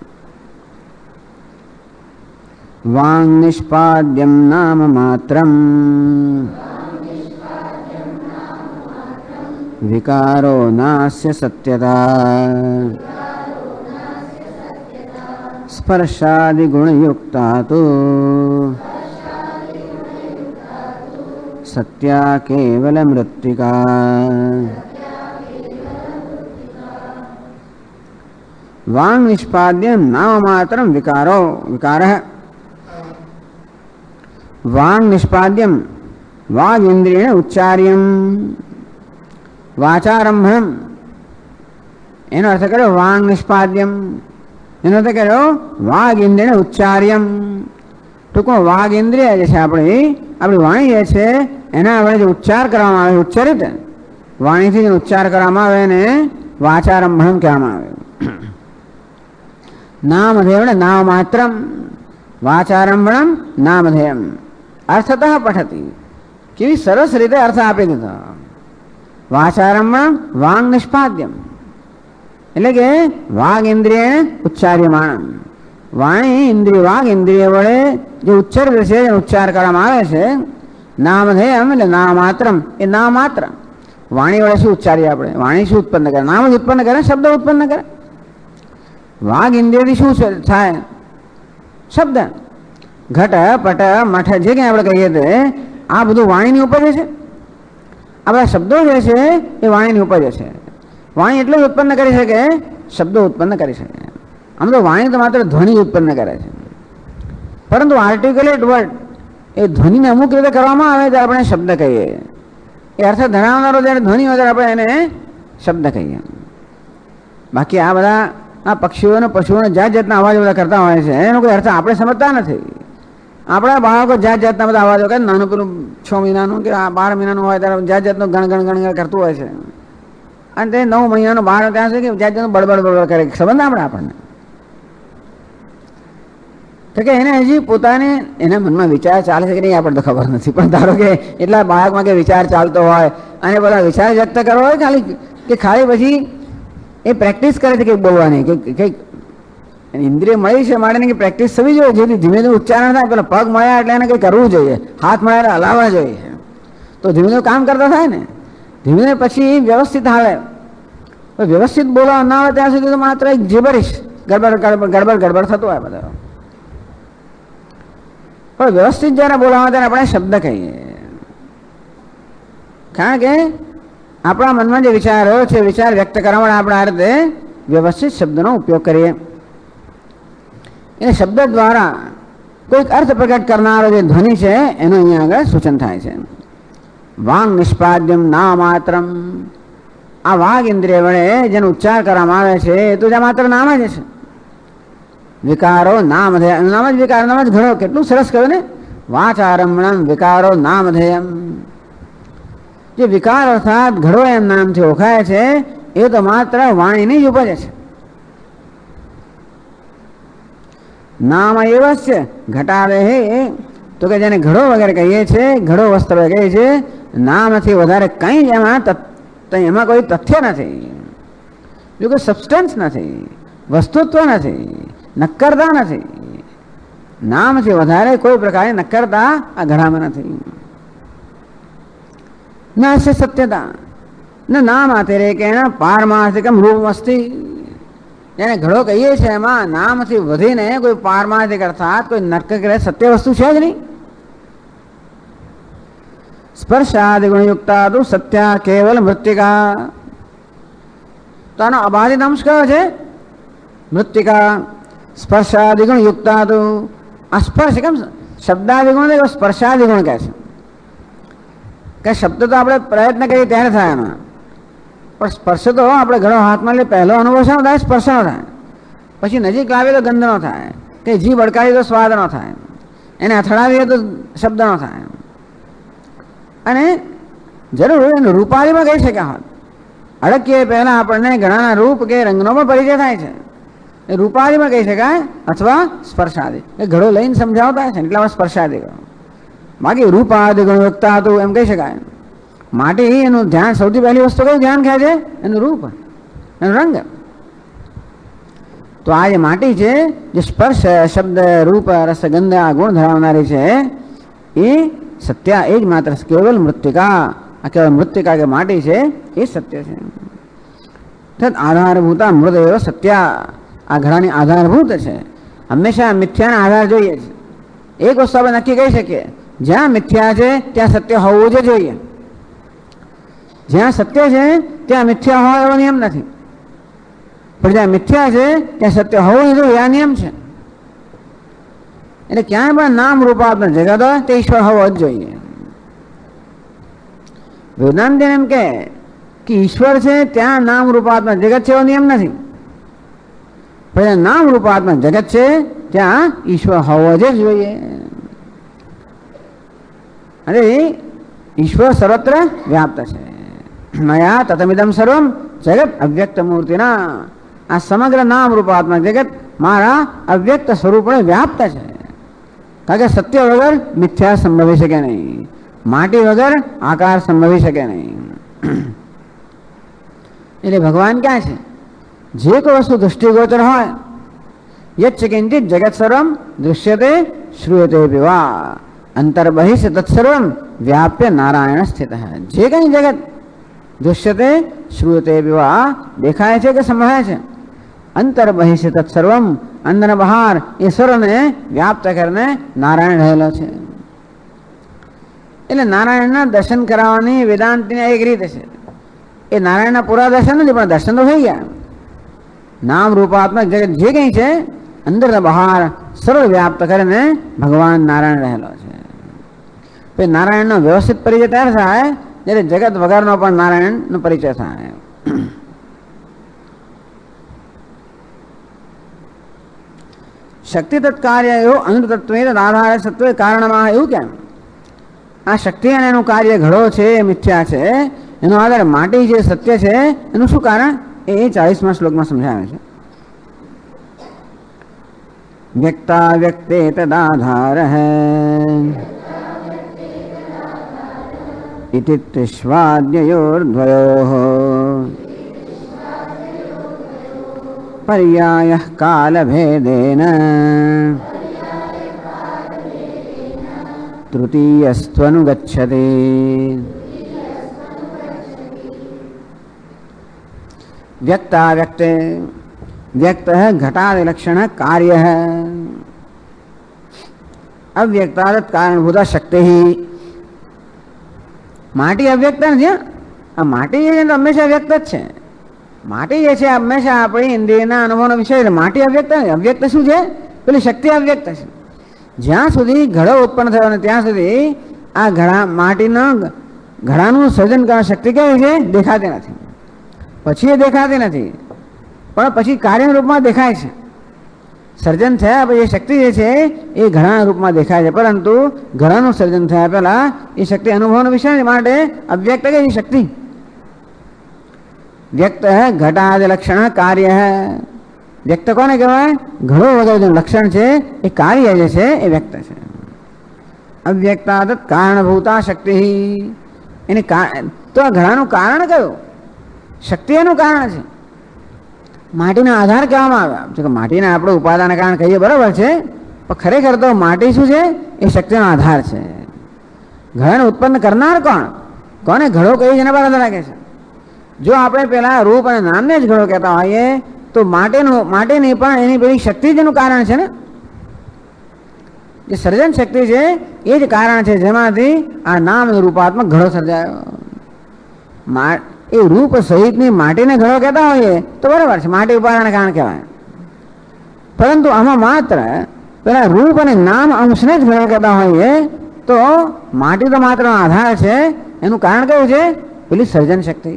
B: વાંગ નિષ્પાદ્યમ નામ માત્રમ વિકારો નાસ્ય સત્યતા સ્પર્શાદિ ગુણયુક્તા તો સત્યા કેવલ મૃત્તિકા. વાંગ નિષ્પાદ્યમ નામ માત્રમ વિકારો વિકાર. વાંગ નિષ્પાદ્યમ વાગ ઇન્દ્રિય ઉચ્ચાર્યમ વાચારંભમ. એનો અર્થ કર્યો વાંગ નિષ્પાદ્યમ, એનો અર્થ કર્યો વાગ ઇન્દ્રિય ઉચ્ચાર્યમ. ટૂંકમાં વાગ ઇન્દ્રિય જે છે આપણી વાણી જે છે એના આપણે જે ઉચ્ચાર કરવામાં આવે, ઉચ્ચારિત વાણીથી જે ઉચ્ચાર કરવામાં આવે એને વાચારંભમ કહેવામાં આવે. નામધેય નામ માત્રમ વાચારંભણમ નામધેયમ અર્થતઃ પઠતી. કેવી સરસ રીતે અર્થ આપી દીધો. વાચારંભણમ વાંગ નિષ્પાદ્યમ એટલે કે વાગ ઇન્દ્રિય ઉચ્ચાર્યમાણમ. વાણી ઇન્દ્રિય વાગ ઇન્દ્રિય વડે જે ઉચ્ચારિત છે એનો ઉચ્ચાર કરવામાં આવે છે. નામધેયમ એટલે નામ માત્રમ, એ નામ માત્ર. વાણી વડે શું ઉચ્ચારીએ આપણે? વાણી શું ઉત્પન્ન કરે? નામ જ ઉત્પન્ન કરે, શબ્દ ઉત્પન્ન કરે. વાગ ઇન્દ્રિયથી શું થાય? શબ્દ. ઘટ પટ મઠ જે કંઈ આપણે કહીએ તે આ બધું વાણીની ઉપજ છે. આ બધા શબ્દો જે છે એ વાણીની ઉપજ છે. વાણી એટલું જ ઉત્પન્ન કરી શકે, શબ્દો ઉત્પન્ન કરી શકે. આમ તો વાણી તો માત્ર ધ્વનિ ઉત્પન્ન કરે છે, પરંતુ આર્ટિક્યુલેટ વર્ડ એ ધ્વનિને અમુક રીતે કરવામાં આવે ત્યારે આપણે શબ્દ કહીએ. એ અર્થ ધરાવનારો જ્યારે ધ્વનિ હોય ત્યારે આપણે એને શબ્દ કહીએ. બાકી આ બધા આ પક્ષીઓને પશુઓને જાત જાતના અવાજ બધા કરતા હોય છે એનો કોઈ અર્થ આપણે સમજતા નથી. આપણા બાળકો જાત જાતના બધા અવાજો કરે. નાનું પેલું 6 મહિનાનું કે 12 મહિનાનું હોય ત્યારે જાત જાતનું ગણ કરતું હોય છે. અને તે 9 મહિનાનું બહાર ત્યાં છે કે જાત જાતનું બળબડ કરે. સંબંધ આપણને તો કે એને હજી પોતાને એના મનમાં વિચાર ચાલે છે કે નહીં આપણને તો ખબર નથી. પણ ધારો કે એટલા બાળકમાં કે વિચાર ચાલતો હોય અને બધા વિચાર વ્યક્ત કરવો હોય ખાલી પછી એ પ્રેક્ટિસ કરે છે કંઈક બોલવાની, કંઈક ઇન્દ્રિય મળી છે માટે કે પ્રેક્ટિસ થવી જોઈએ. જેથી ધીમે ધીમે ઉચ્ચારણ થાય. પેલા પગ મળ્યા એટલે એને કંઈ કરવું જોઈએ, હાથ મળ્યા એટલે હલાવવા જોઈએ. તો ધીમે ધીમે કામ કરતા થાય ને, ધીમે ધીમે પછી વ્યવસ્થિત હાલે. વ્યવસ્થિત બોલવા ના આવે ત્યાં સુધી તો માત્ર એક જીબરીશ ગડબડ થતું હોય બધા. પણ વ્યવસ્થિત જ્યારે બોલાવા ત્યારે આપણે શબ્દ કહીએ. કારણ કે આપણા મનમાં જે વિચારો છે વિચાર વ્યક્ત કરવા માટે આપણે આ રીતે વ્યવસ્થિત શબ્દનો ઉપયોગ કરીએ. એ શબ્દ દ્વારા કોઈક અર્થ પ્રકટ કરનારો જે ધ્વનિ છે એનું અહીંયા આગળ સૂચન થાય છે. વાંગ નિષ્પાદ્યમ નામ માત્રમ. આ વાઘ ઇન્દ્રિય વડે જેનો ઉચ્ચાર કરવામાં આવે છે એ તો જ્યાં માત્ર નામ જ છે. વિકારો નામધેય, નામ જ વિકાર, નામ જ ઘણો. કેટલું સરસ કહ્યું ને, વાચારંભણમ વિકારો નામધેયમ. જે વિકાર અર્થાત ઘડો એમ નામથી ઓળખાય છે એ તો માત્ર વાણીની જ ઉપજ છે. નામ એવસ્ય ઘટાડે હે, તો કે જેને ઘડો વગેરે કહીએ છીએ, ઘડો વસ્ત્ર કહીએ છીએ, નામથી વધારે કંઈ જ એમાં કોઈ તથ્ય નથી, જો કોઈ સબસ્ટન્સ નથી, વસ્તુત્વ નથી, નક્કરતા નથી. નામથી વધારે કોઈ પ્રકારની નક્કરતા આ ઘડામાં નથી. નાસ્ય સત્યતા ન નામ આતેરે કે એના પારમાર્થિકમ રૂપમસ્તી. જેને ઘડો કહીએ છીએ એમાં નામથી વધીને કોઈ પારમાર્થિક અર્થાત કોઈ નક્કર સત્ય વસ્તુ છે જ નહીં. સ્પર્શાદિ ગુણયુક્તા તો સત્યા કેવલ મૃત્તિકા. તો આનો અબાધિત અંશ કયો છે? મૃત્તિકા. સ્પર્શાદિ ગુણ યુક્તા તો આ સ્પર્શ કેમ શબ્દાદિગુણ સ્પર્શાદિગુણ કહે છે. કે શબ્દ તો આપણે પ્રયત્ન કરીએ ત્યારે થાય એમાં, પણ સ્પર્શ તો આપણે ઘણો હાથમાં લે પહેલો અનુભવ શાનો થાય? સ્પર્શનો થાય. પછી નજીક લાવીએ તો ગંધનો થાય, કે જીભ અડકાવીએ તો સ્વાદનો થાય, એને અથડાવીએ તો શબ્દનો થાય. અને જરૂર એને રૂપાળીમાં કહી શક્યા હોત. અડકીએ પહેલાં આપણને ઘણાના રૂપ કે રંગનો પણ પરિચય થાય છે, એ રૂપાળીમાં કહી શકાય, અથવા સ્પર્શાદિ એ ઘડો લઈને સમજાવતા છે એટલા સ્પર્શાદિ કહો. બાકી રૂપાદિ ગુણવત્તા હતું એમ કહી શકાય. માટી એનું ધ્યાન, સૌથી પહેલી વસ્તુ કયું ધ્યાન ખેંચે? એનું રૂપ, એનો રંગ. તો આ જે માટી છે, જે સ્પર્શ શબ્દ રૂપ રસ ગંધ આ ગુણ ધરાવનારી છે, એ સત્ય એ જ માત્ર કેવલ મૃત્તિકા, આ કેવળ મૃત્તિકા કે માટી છે એ સત્ય છે. તદ આધારભૂતા મૃદ એવ સત્ય, આ ઘડાની આધારભૂત છે. હંમેશા મિથ્યાના આધાર જોઈએ છે. એક વસ્તુ આપણે નક્કી કહી શકીએ, જ્યાં મિથ્યા છે ત્યાં સત્ય હોવું જ જોઈએ. જ્યાં સત્ય છે ત્યાં મિથ્યા હોય એવો નિયમ નથી, પણ જ્યાં મિથ્યા છે ત્યાં સત્ય હોવું જોઈએ આ નિયમ છે. એટલે ક્યાંય પણ નામ રૂપાત્મક જગત હોય તે ઈશ્વર હોવો જ જોઈએ. વેદાંત એમ કે ઈશ્વર છે ત્યાં નામ રૂપાત્મક જગત છે એવો નિયમ નથી, પણ જ્યાં નામ રૂપાત્મક જગત છે ત્યાં ઈશ્વર હોવો જ જોઈએ. અને ઈશ્વર સર્વત્ર વ્યાપ્ત છે. મયા તતમિદમ સર્વમ જગત અવ્યક્ત મૂર્તિના, આ સમગ્ર નામ રૂપાત્મક જગત મારા અવ્યક્ત સ્વરૂપને વ્યાપ્ત છે. કારણ કે સત્ય વગર મિથ્યા સંભવી શકે નહીં, માટી વગર આકાર સંભવી શકે નહીં. એટલે ભગવાન ક્યાં છે? જે કોઈ વસ્તુ દૃષ્ટિગોચર હોય, યચ્ચ કિંચિત જગત સર્વમ દૃશ્યતે શ્રૂયતે વિવા અંતર્બહિષ તત્સર્વમ વ્યાપ્ય નારાયણ સ્થિત. જે કંઈ જગત દૃશ્યતે શ્રૂયતે વિવા દેખાય છે કે સંભળાય છે, અંતર્બહિષ તત્સર્વમ અંદર બહાર એ સર્વને વ્યાપ્ત કરીને નારાયણ રહેલો છે. એટલે નારાયણના દર્શન કરાવવાની વેદાંતની એક રીત છે. એ નારાયણના પૂરા દર્શન નથી, પણ દર્શન તો થઈ ગયા. નામ રૂપાત્મક જગત જે કંઈ છે અંદર બહાર સર્વ વ્યાપ્ત કરીને ભગવાન નારાયણ રહેલો છે. પછી નારાયણનો વ્યવસ્થિત પરિચય ત્યારે થાય જ્યારે જગત વગરનો પણ નારાયણનો પરિચય થાય. શક્તિ તત્કાર્ય એવું અનુતત્વે આધારે સત્વે કારણમાં, એવું કેમ? આ શક્તિ અને એનું કાર્ય ઘડો છે એ મિથ્યા છે, એનો આધાર માટી જે સત્ય છે એનું શું કારણ? એ 40મા શ્લોકમાં સમજાવે છે. વ્યક્તા વ્યક્તે તદાધાર ઇતિ ત્રિષ્વાદ્યયોર્દ્વયોઃ પર્યાયઃ કાલભેદેન તૃતીયસ્ત્વનુગચ્છતે. व्यक्ता व्यक्ते व्यक्त है घटादि लक्षण कार्य है. अव्यक्तादत कारणभूता शक्ति ही. माटी अव्यक्त નથી. આ માટી જે છે તો હંમેશા વ્યક્ત જ છે. માટી જે છે હંમેશા આપણી ઇન્દ્રિયના અનુભવનો વિષય છે. માટી અવ્યક્ત નથી. અવ્યક્ત શું છે? પેલી શક્તિ અવ્યક્ત છે. જ્યાં સુધી ઘડો ઉત્પન્ન થયો ને ત્યાં સુધી આ ઘડા માટીના ઘડાનું સર્જન કરવા શક્તિ કેવી છે? દેખાતી નથી. પછી એ દેખાતી નથી, પણ પછી કાર્યના રૂપમાં દેખાય છે. સર્જન થયા પછી એ શક્તિ જે છે એ ઘડાના રૂપમાં દેખાય છે, પરંતુ ઘડાનું સર્જન થયા પહેલા એ શક્તિ અનુભવનો વિષય માટે અવ્યક્ત કે શક્તિ. વ્યક્ત હે ઘટાદ લક્ષણ કાર્ય હે. વ્યક્ત કોને કહેવાય? ઘડો વગરનું લક્ષણ છે એ કાર્ય જે છે એ વ્યક્ત છે. અવ્યક્તાદ કારણભૂતા શક્તિ. એની તો આ ઘડાનું કારણ કયું? શક્તિ એનું કારણ છે. માટીનો આધાર કહેવામાં આવ્યા છે. માટીને આપણે ઉપાદાન કારણ કહીએ બરાબર છે, પણ ખરેખર તો માટી શું છે? એ શક્તિનો આધાર છે. ઘડાને ઉત્પન્ન કરનાર કોણ? કોને ઘડો કહી જેના પર આધાર રાખે છે? જો આપણે પેલા રૂપ અને નામને જ ઘડો કહેતા હોઈએ તો માટીની પણ એની પેલી શક્તિ જ એનું કારણ છે ને. જે સર્જન શક્તિ છે એ જ કારણ છે જેમાંથી આ નામ રૂપાત્મક ઘડો સર્જાયો. એ રૂપ સહિતની માટીને ઘડો કહેતા હોઈએ તો બરાબર છે, માટી ઉપાદાન કારણ કહેવાય. પરંતુ આમાં માત્ર પેલા રૂપ અને નામ અંશને જ ઘડો કહેતા હોઈએ તો માટી તો માત્ર આધાર છે, એનું કારણ કયું છે? પેલી સર્જન શક્તિ.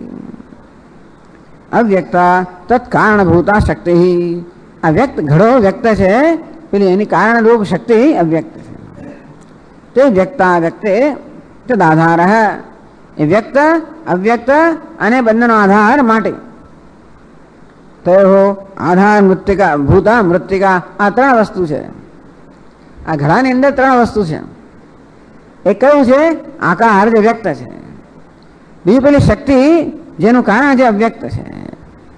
B: અવ્યક્તા તત્કારણભૂતા શક્તિ. આ વ્યક્ત ઘડો વ્યક્ત છે, પેલી એની કારણરૂપ શક્તિ અવ્યક્ત છે. તે વ્યક્તા વ્યક્તે તદાધાર. એ વ્યક્ત અવ્યક્ત અને બંનેનો આધાર માટી. તો આધાર મૃત્તિકા ભૂતા મૃત્તિકા, આ ત્રણ વસ્તુ છે. આ ઘડાની અંદર ત્રણ વસ્તુ છે. એક કયું છે? આકાર, જે વ્યક્ત છે. બીજી પેલી શક્તિ જેનું કારણ જે અવ્યક્ત છે.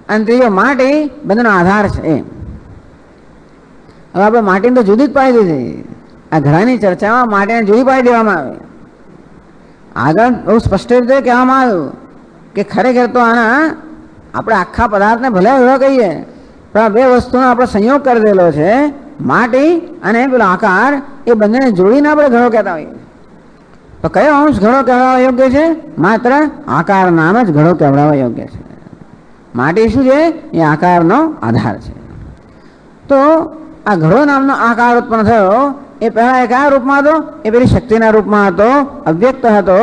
B: અને ત્રીજો માટી, બંનેનો આધાર છે. એમ હવે આપણે માટીને તો જુદી જ પાડી દીધી. આ ઘડાની ચર્ચામાં માટીને જુદી પાડી દેવામાં આવે. આગળ બહુ સ્પષ્ટ રીતે કહેવામાં આવ્યું કે ખરેખર તો આના આપણે આખા પદાર્થને ભલે એવા કહીએ, પણ આ બે વસ્તુનો આપણે સંયોગ કરી દેલો છે. માટી અને પેલો આકાર, એ બંનેને જોડીને આપણે ઘડો કહેતા હોઈએ. તો કયો અંશ ઘડો કહેવાવા યોગ્ય છે? માત્ર આકાર નામ જ ઘડો કહેવાવા યોગ્ય છે. માટી શું છે? એ આકારનો આધાર છે. તો આ ઘડો નામનો આકાર ઉત્પન્ન થયો, એ પહેલા એ કયા રૂપમાં હતો? એ પેલી શક્તિના રૂપમાં હતો, અવ્યક્ત હતો.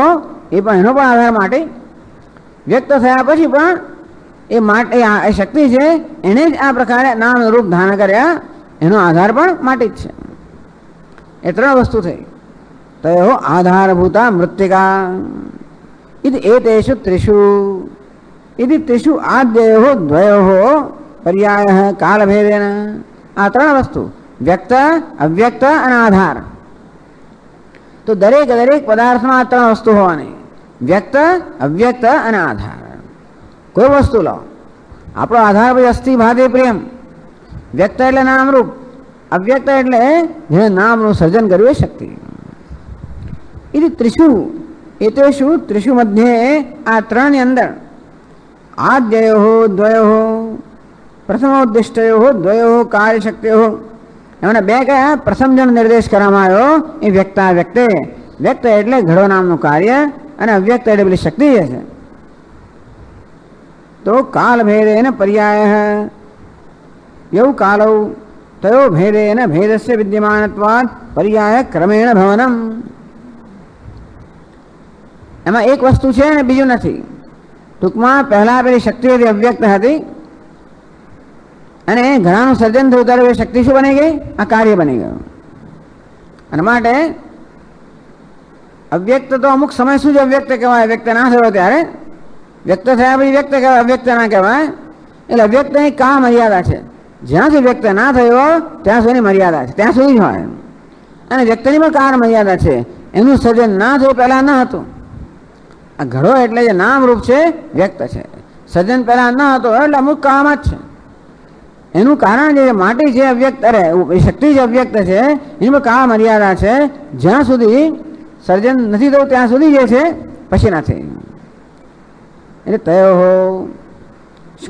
B: એ પણ એનો પણ આધાર માટી. વ્યક્ત થયા પછી પણ એ માટી, એ શક્તિ છે, એને જ આ પ્રકારે નામ રૂપ ધારણ કર્યા. એનો આધાર પણ માટી જ છે. એ ત્રણ વસ્તુ થઈ. તો આધારભૂતા મૃત્તિકા. ઇતિ એતેષુ ત્રિષુ ઇતિ ત્રિષુ આદ્યયો દ્વયો પર્યાય કાલભેદેન. આ ત્રણ વસ્તુ વ્યક્ત, અવ્યક્ત અને આધાર. તો દરેક પદાર્થમાં આ ત્રણ વસ્તુ હોવાની: વ્યક્ત, અવ્યક્ત અને આધાર. કોઈ વસ્તુ લો, આપણો આધાર પછી અસ્થિ ભાતે પ્રેમ. વ્યક્ત એટલે નામરૂપ, અવ્યક્ત એટલે જેને નામનું સર્જન કર્યું એ શક્તિ. એ ત્રિષુ એતેષુ ત્રિષુ મધ્યે, આ ત્રણની અંદર આદ્યયો દ્વયો પ્રથમોદ્દિષ્ટયો દ્વયો કાર્યશક્તિઓ. એમને બે કયા? પ્રથમ જણ નિર્દેશ કરવામાં આવ્યો એ વ્યક્તા વ્યક્તે. વ્યક્ત એટલે ઘડો નામનું કાર્ય, અને અવ્યક્ત એટલે પેલી શક્તિ છે. તો કાલ ભેદેન પર્યાય યૌ કાલૌ તયો ભેદેન ભેદસ્ય વિદ્યમાનત્વાદ પર્યાય ક્રમેણ ભવનમ. એમાં એક વસ્તુ છે અને બીજું નથી. ટૂંકમાં પહેલા પેલી શક્તિ હતી અવ્યક્ત હતી, અને ઘણાનું સર્જન થયું ત્યારે એ શક્તિ શું બની ગઈ? આ કાર્ય બની ગયું. અને માટે અવ્યક્ત તો અમુક સમય સુધી અવ્યક્ત કહેવાય. વ્યક્ત ના થયો ત્યારે વ્યક્ત થયા પછી વ્યક્ત કહેવાય, અવ્યક્ત ના કહેવાય. એટલે અવ્યક્તની કા મર્યાદા છે? જ્યાં સુધી વ્યક્ત ના થયો ત્યાં સુધી મર્યાદા છે, ત્યાં સુધી જ હોય. અને વ્યક્તની પણ કાર મર્યાદા છે. એનું સર્જન ના થયું, પહેલા ન હતું. આ ઘડો એટલે જે નામ રૂપ છે વ્યક્ત છે. સર્જન પહેલા ન હતો એટલે અમુક કાળમાં જ છે. એનું કારણ જે માટી છે અવ્યક્ત, અરે શક્તિ જે અવ્યક્ત છે એની પણ કાળ મર્યાદા છે. જ્યાં સુધી સર્જન નથી થયું ત્યાં સુધી જે છે, પછી નથી. એટલે તયો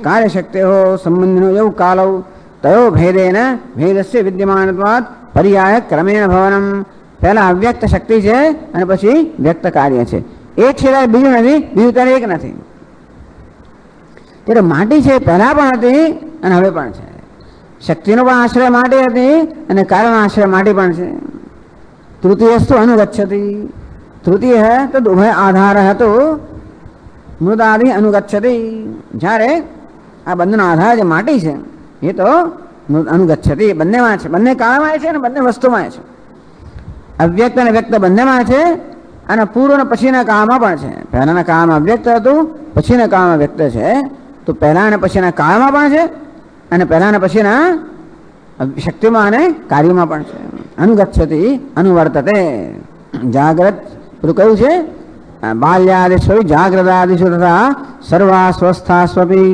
B: કાર્યશક્તિઓ સંબંધનો એવું કાલૌ તયો ભેદેન ભેદસ્ય વિદ્યમાનત્વાદ પર્યાય ક્રમેણ ભવનમ. પહેલા અવ્યક્ત શક્તિ છે અને પછી વ્યક્ત કાર્ય છે. એક સિવાય બીજું નથી, બીજું ત્યારે એક નથી. ત્યારે માટી છે પહેલા પણ હતી અને હવે પણ છે. શક્તિનો પણ આશ્રય માટી હતી અને કાર્યનો આશ્રય માટી પણ છે. તૃતીયસ્તુ અનુગચ્છતિ. તૃતીય તદ ઉભય આધાર હતો મૃદાદિ અનુગચ્છતિ. જ્યારે આ બંનેનો આધાર જે માટી છે એ તો અનુગચ્છતિ, બંનેમાં છે. બંને કાળમાં છે અને બંને વસ્તુમાં છે. અવ્યક્ત અને વ્યક્ત બંનેમાં છે, અને પૂર્વ અને પછીના કાળમાં પણ છે. પહેલાના કાળમાં અવ્યક્ત હતું, પછીના કાળમાં વ્યક્ત છે. તો પહેલા અને પછીના કાળમાં પણ છે, અને પહેલા અને પછીના શક્તિમાં અને કાર્યમાં પણ છે. અનુગચ્છતિ અનુવર્તતે. જાગ્રત પેલું કયું છે? બાલ્યાદિષુ જાગ્રતાદિષુ તથા સર્વા સ્વસ્થા સ્વપી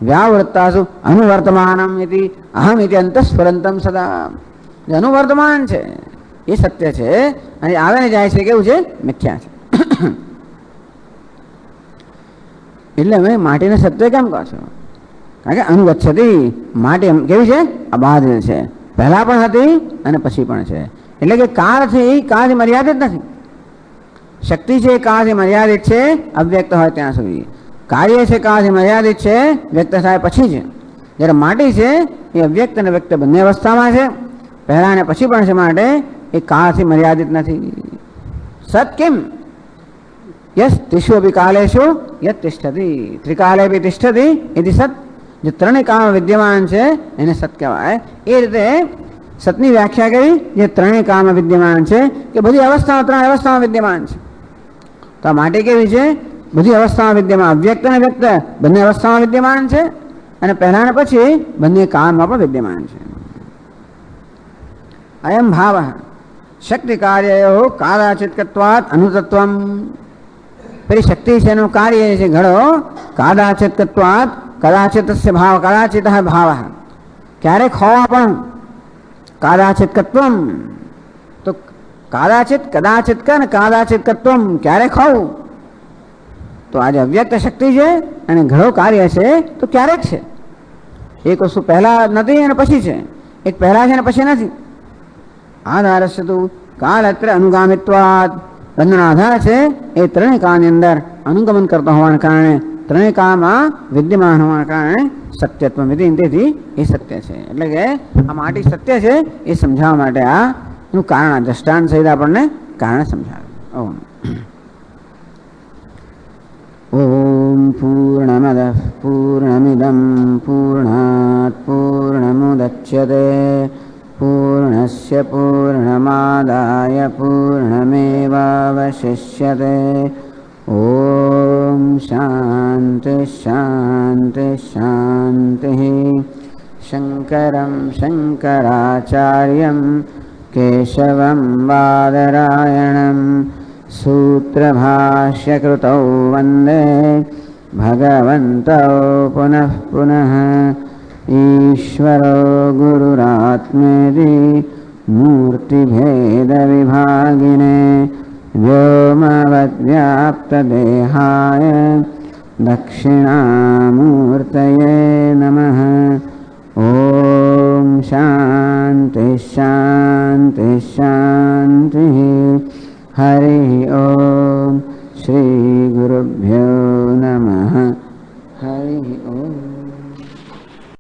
B: વ્યાવૃત્તાસુ અનુવર્તમાનમ ઇતિ અહમ ઇતિ અંતસ્ફુરંતમ સદા. જે અનુવર્તમાન છે એ સત્ય છે, અને આવે ને જાય છે કેવું છે? મિથ્યા છે. એટલે હવે માટીને સત્ય કેમ કહો છો? કારણ કે અનુગચ્છતિ, માટી કેવી છે? અબાધિત છે. પહેલા પણ હતી અને પછી પણ છે. એટલે કે કાળથી મર્યાદિત નથી. શક્તિ છે કાળથી મર્યાદિત છે, અવ્યક્ત હોય ત્યાં સુધી. કાર્ય છે કાળથી મર્યાદિત છે, વ્યક્ત થાય પછી છે. જ્યારે માટી છે એ અવ્યક્ત અને વ્યક્ત બંને અવસ્થામાં છે, પહેલા અને પછી પણ છે. માટે એ કાળથી મર્યાદિત નથી. સત કેમ? યસ ત્રિષુ અપી કાલેષુ યત તિષ્ઠતિ ત્રિકાલે બી તિષ્ઠતિ એથી સત. જે ત્રણેય કાળમાં વિદ્યમાન છે એને સત કહેવાય. એ રીતે સતની વ્યાખ્યા કરી જે ત્રણેય કાળમાં વિદ્યમાન છે કે બધી અવસ્થામાં ત્રણ અવસ્થામાં વિદ્યમાન છે. તો આ માટી કેવી છે? બધી અવસ્થામાં વિદ્યમાન, અવ્યક્ત અને વ્યક્ત બંને અવસ્થામાં વિદ્યમાન છે અને પહેલા અને પછી બંને કાળમાં પણ વિદ્યમાન છે. અયમ ભાવ શક્તિ કાર્યો કાદાચિત્કત્વાત અનુતત્વમ. પેલી શક્તિ છે એનું કાર્ય છે ઘડો કાદાચિત્કત્વાત કદાચિતસ્ય ભાવ કદાચિત ભાવ ક્યારેક હોવા પણ કાદાચિત્કત્વમ. તો કાદાચિત કદાચિત અને કાદાચિત્કત્વમ ક્યારેક હોવું. તો આજે અવ્યક્ત શક્તિ છે અને ઘડો કાર્ય છે તો ક્યારેક છે. એક વસ્તુ પહેલા નથી અને પછી છે, એક પહેલા છે અને પછી નથી. આધારસ્ય તો કાળ અત્ર અનુગામિત્વાદ. બંધનો આધાર છે એ ત્રણેય કાળની અંદર અનુગમન કરતો હોવાના કારણે ત્રણેય કાળમાં વિદ્યમાન હોવાના કારણે સત્યત્વ વિધિ. તેથી એ સત્ય છે. એટલે કે આ માટી સત્ય છે એ સમજાવવા માટે આ એનું કારણ દ્રષ્ટાંત સહિત આપણને કારણ સમજાવે. ઓમ પૂર્ણમદ પૂર્ણમિદમ પૂર્ણાત પૂર્ણમુદચ્યતે પૂર્ણસ્ય પૂર્ણમાદાય પૂર્ણમેવાવશિષ્યતે. ઓમ શાંતિ શાંતિ શાંતિ. શંકરં શંકરાચાર્યં કેશવં બાદરાયણં સૂત્રભાષ્યકૃતૌ વંદે ભગવन्तौ પુનઃ પુનઃ. ઈશ્વરો ગુરુરાત્મેતિ મૂર્તિભેદવિભાગિને વ્યોમવદ્વ્યાપ્તદેહાય દક્ષિણામૂર્તયે નમઃ. ઓમ શાંતિ શાંતિ શાંતિ. હરિ ઓમ. શ્રી ગુરુભ્યો નમઃ. હરિ ઓમ.